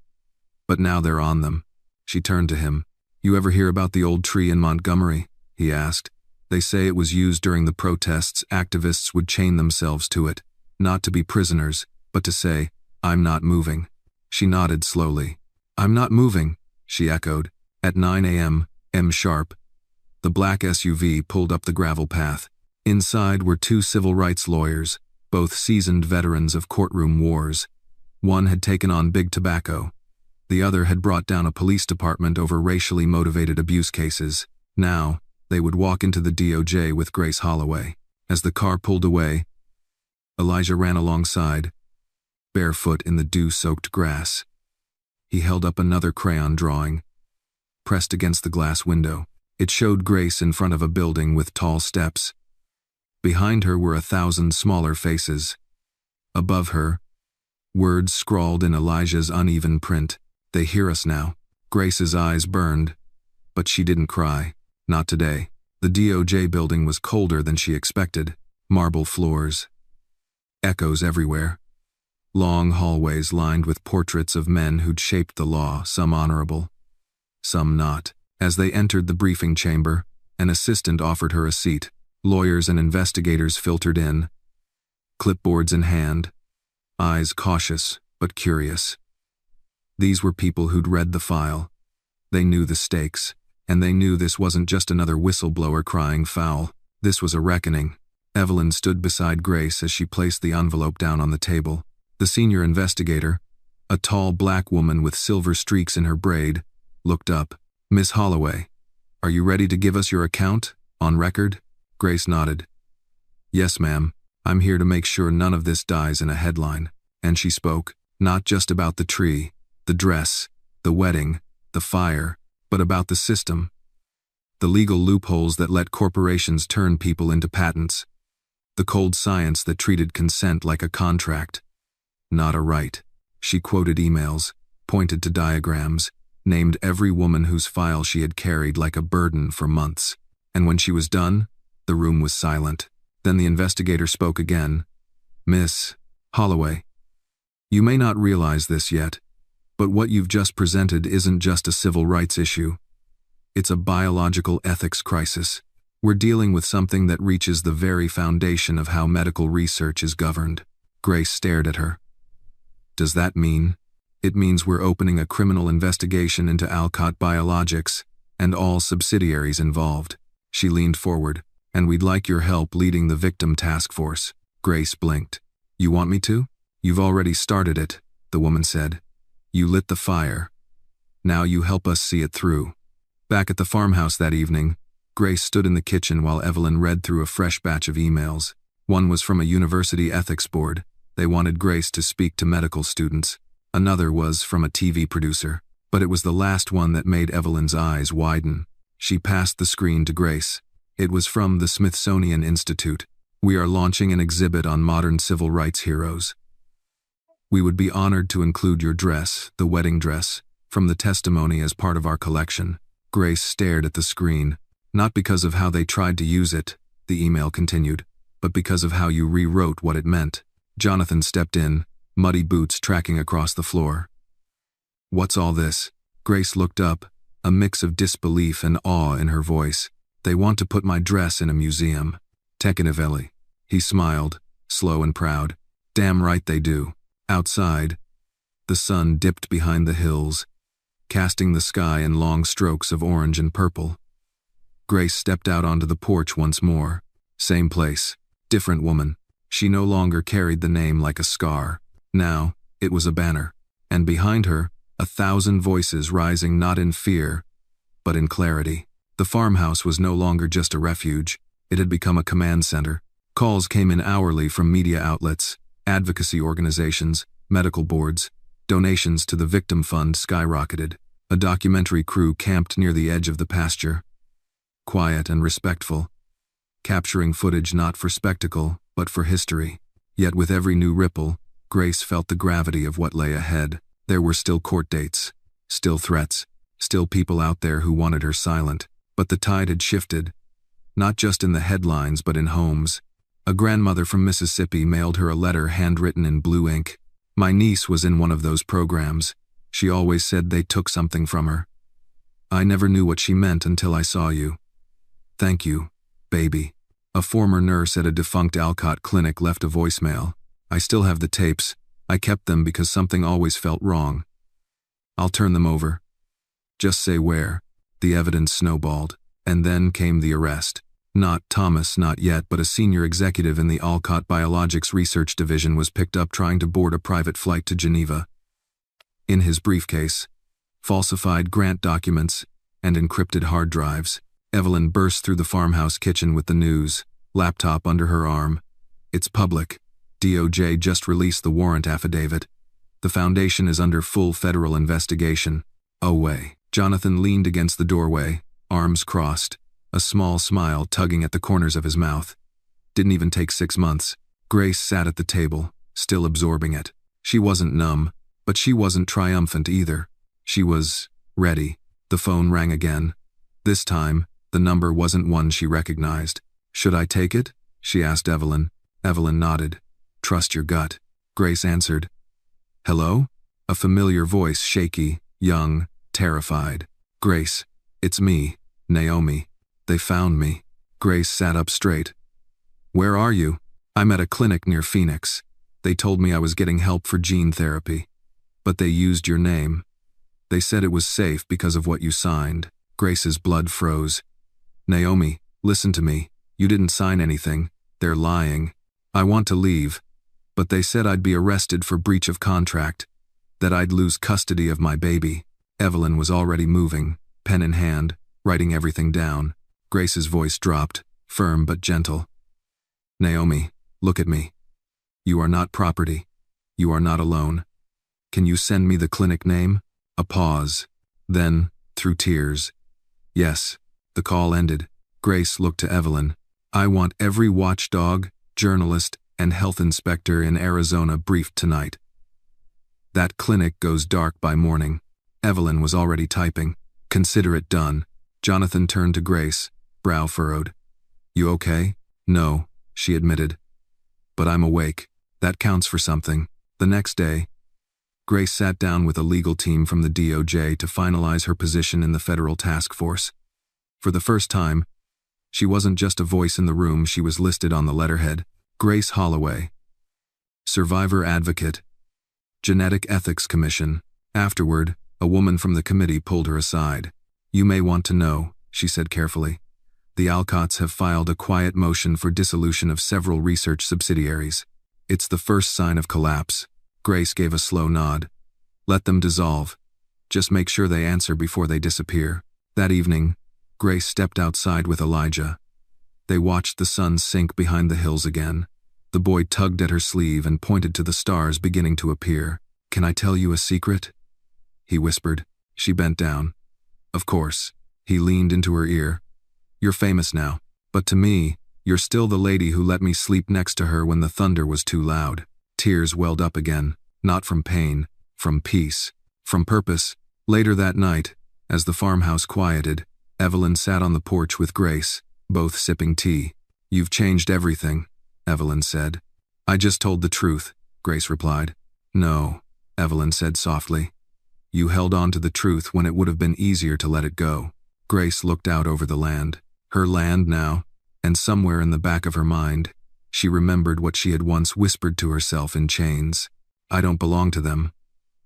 "But now they're on them." She turned to him. "You ever hear about the old tree in Montgomery?" he asked. "They say it was used during the protests. Activists would chain themselves to it, not to be prisoners, but to say, 'I'm not moving.'" She nodded slowly. "I'm not moving," she echoed. At 9 a.m., sharp, the black SUV pulled up the gravel path. Inside were 2 civil rights lawyers, both seasoned veterans of courtroom wars. One had taken on big tobacco. The other had brought down a police department over racially motivated abuse cases. Now, they would walk into the DOJ with Grace Holloway. As the car pulled away, Elijah ran alongside, barefoot in the dew-soaked grass. He held up another crayon drawing, pressed against the glass window. It showed Grace in front of a building with tall steps. Behind her were 1,000 smaller faces. Above her, words scrawled in Elijah's uneven print. "They hear us now." Grace's eyes burned, but she didn't cry. Not today. The DOJ building was colder than she expected. Marble floors. Echoes everywhere. Long hallways lined with portraits of men who'd shaped the law, some honorable, some not. As they entered the briefing chamber, an assistant offered her a seat. Lawyers and investigators filtered in, clipboards in hand, eyes cautious but curious. These were people who'd read the file. They knew the stakes, and they knew this wasn't just another whistleblower crying foul. This was a reckoning. Evelyn stood beside Grace as she placed the envelope down on the table. The senior investigator, a tall black woman with silver streaks in her braid, looked up. "Miss Holloway, are you ready to give us your account, on record?" Grace nodded. "Yes, ma'am. I'm here to make sure none of this dies in a headline." And she spoke, not just about the tree, the dress, the wedding, the fire, but about the system. The legal loopholes that let corporations turn people into patents. The cold science that treated consent like a contract, not a right. She quoted emails, pointed to diagrams, named every woman whose file she had carried like a burden for months. And when she was done, the room was silent. Then the investigator spoke again. "Miss Holloway, you may not realize this yet, but what you've just presented isn't just a civil rights issue. It's a biological ethics crisis. We're dealing with something that reaches the very foundation of how medical research is governed." Grace stared at her. "Does that mean?" "It means we're opening a criminal investigation into Alcott Biologics and all subsidiaries involved." She leaned forward. "And we'd like your help leading the victim task force." Grace blinked. "You want me to?" "You've already started it," the woman said. You lit the fire. Now you help us see it through. Back at the farmhouse that evening, Grace stood in the kitchen while Evelyn read through a fresh batch of emails. One was from a university ethics board. They wanted Grace to speak to medical students. Another was from a TV producer. But it was the last one that made Evelyn's eyes widen. She passed the screen to Grace. It was from the Smithsonian Institute. We are launching an exhibit on modern civil rights heroes. We would be honored to include your dress, the wedding dress, from the testimony as part of our collection. Grace stared at the screen, not because of how they tried to use it, the email continued, but because of how you rewrote what it meant. Jonathan stepped in, muddy boots tracking across the floor. What's all this? Grace looked up, a mix of disbelief and awe in her voice. They want to put my dress in a museum. Unthinkabl. He smiled, slow and proud. Damn right they do. Outside, the sun dipped behind the hills, casting the sky in long strokes of orange and purple. Grace stepped out onto the porch once more. Same place, different woman. She no longer carried the name like a scar. Now, it was a banner. And behind her, 1,000 voices rising not in fear, but in clarity. The farmhouse was no longer just a refuge. It had become a command center. Calls came in hourly from media outlets, advocacy organizations, medical boards. Donations to the victim fund skyrocketed. A documentary crew camped near the edge of the pasture. Quiet and respectful. Capturing footage not for spectacle, but for history. Yet with every new ripple, Grace felt the gravity of what lay ahead. There were still court dates, still threats, still people out there who wanted her silent. But the tide had shifted, not just in the headlines but in homes. A grandmother from Mississippi mailed her a letter handwritten in blue ink. My niece was in one of those programs. She always said they took something from her. I never knew what she meant until I saw you. Thank you, baby. A former nurse at a defunct Alcott clinic left a voicemail. I still have the tapes. I kept them because something always felt wrong. I'll turn them over. Just say where. The evidence snowballed. And then came the arrest. Not Thomas, not yet, but a senior executive in the Alcott Biologics Research Division was picked up trying to board a private flight to Geneva. In his briefcase, falsified grant documents and encrypted hard drives. Evelyn burst through the farmhouse kitchen with the news, laptop under her arm. It's public. DOJ just released the warrant affidavit. The foundation is under full federal investigation. Away. Jonathan leaned against the doorway, arms crossed, a small smile tugging at the corners of his mouth. Didn't even take 6 months. Grace sat at the table, still absorbing it. She wasn't numb, but she wasn't triumphant either. She was ready. The phone rang again. This time, the number wasn't one she recognized. Should I take it? She asked Evelyn. Evelyn nodded. Trust your gut. Grace answered. Hello? A familiar voice, shaky, young, terrified. Grace, it's me, Naomi. They found me. Grace sat up straight. Where are you? I'm at a clinic near Phoenix. They told me I was getting help for gene therapy. But they used your name. They said it was safe because of what you signed. Grace's blood froze. Naomi, listen to me. You didn't sign anything. They're lying. I want to leave. But they said I'd be arrested for breach of contract. That I'd lose custody of my baby. Evelyn was already moving, pen in hand, writing everything down. Grace's voice dropped, firm but gentle. Naomi, look at me. You are not property. You are not alone. Can you send me the clinic name? A pause. Then, through tears. Yes. The call ended. Grace looked to Evelyn. I want every watchdog, journalist, and health inspector in Arizona briefed tonight. That clinic goes dark by morning. Evelyn was already typing. Consider it done. Jonathan turned to Grace, brow furrowed. You okay? No, she admitted. But I'm awake. That counts for something. The next day, Grace sat down with a legal team from the DOJ to finalize her position in the federal task force. For the first time, she wasn't just a voice in the room, she was listed on the letterhead. Grace Holloway. Survivor Advocate. Genetic Ethics Commission. Afterward, a woman from the committee pulled her aside. You may want to know, she said carefully. The Alcotts have filed a quiet motion for dissolution of several research subsidiaries. It's the first sign of collapse. Grace gave a slow nod. Let them dissolve. Just make sure they answer before they disappear. That evening, Grace stepped outside with Elijah. They watched the sun sink behind the hills again. The boy tugged at her sleeve and pointed to the stars beginning to appear. "Can I tell you a secret?" he whispered. She bent down. "Of course." He leaned into her ear. "You're famous now, but to me, you're still the lady who let me sleep next to her when the thunder was too loud." Tears welled up again, not from pain, from peace, from purpose. Later that night, as the farmhouse quieted, Evelyn sat on the porch with Grace, both sipping tea. "You've changed everything," Evelyn said. "I just told the truth," Grace replied. "No," Evelyn said softly. "You held on to the truth when it would have been easier to let it go." Grace looked out over the land. Her land now, and somewhere in the back of her mind, she remembered what she had once whispered to herself in chains. "I don't belong to them.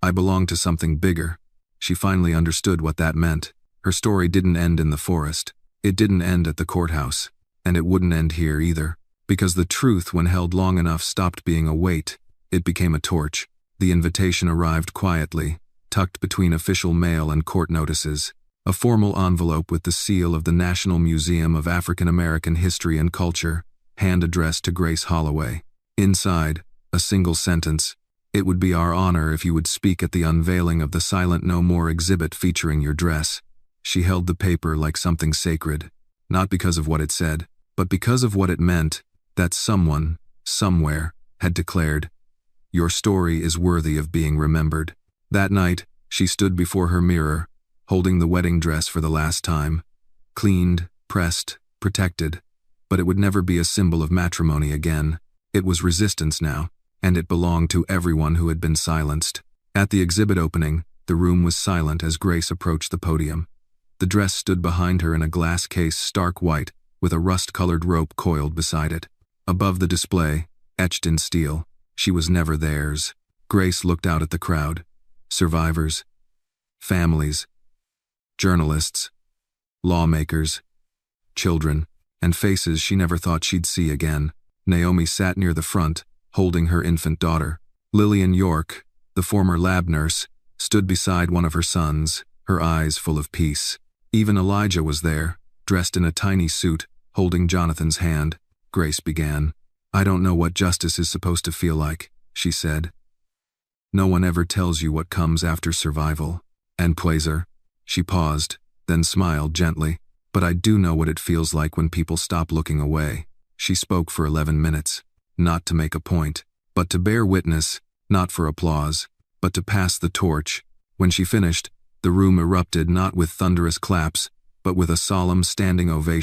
I belong to something bigger." She finally understood what that meant. Her story didn't end in the forest. It didn't end at the courthouse. And it wouldn't end here either. Because the truth, when held long enough, stopped being a weight. It became a torch. The invitation arrived quietly, tucked between official mail and court notices. A formal envelope with the seal of the National Museum of African American History and Culture, hand-addressed to Grace Holloway. Inside, a single sentence: "It would be our honor if you would speak at the unveiling of the Silent No More exhibit featuring your dress." She held the paper like something sacred, not because of what it said, but because of what it meant, that someone, somewhere, had declared, "Your story is worthy of being remembered." That night, she stood before her mirror, holding the wedding dress for the last time. Cleaned, pressed, protected. But it would never be a symbol of matrimony again. It was resistance now, and it belonged to everyone who had been silenced. At the exhibit opening, the room was silent as Grace approached the podium. The dress stood behind her in a glass case stark white, with a rust-colored rope coiled beside it. Above the display, etched in steel, "She was never theirs." Grace looked out at the crowd. Survivors, families, journalists, lawmakers, children, and faces she never thought she'd see again. Naomi sat near the front, holding her infant daughter. Lillian York, the former lab nurse, stood beside one of her sons, her eyes full of peace. Even Elijah was there, dressed in a tiny suit, holding Jonathan's hand. Grace began. "I don't know what justice is supposed to feel like," she said. "No one ever tells you what comes after survival. And Plazer." She paused, then smiled gently. "But I do know what it feels like when people stop looking away." She spoke for 11 minutes, not to make a point, but to bear witness, not for applause, but to pass the torch. When she finished, the room erupted not with thunderous claps, but with a solemn standing ovation.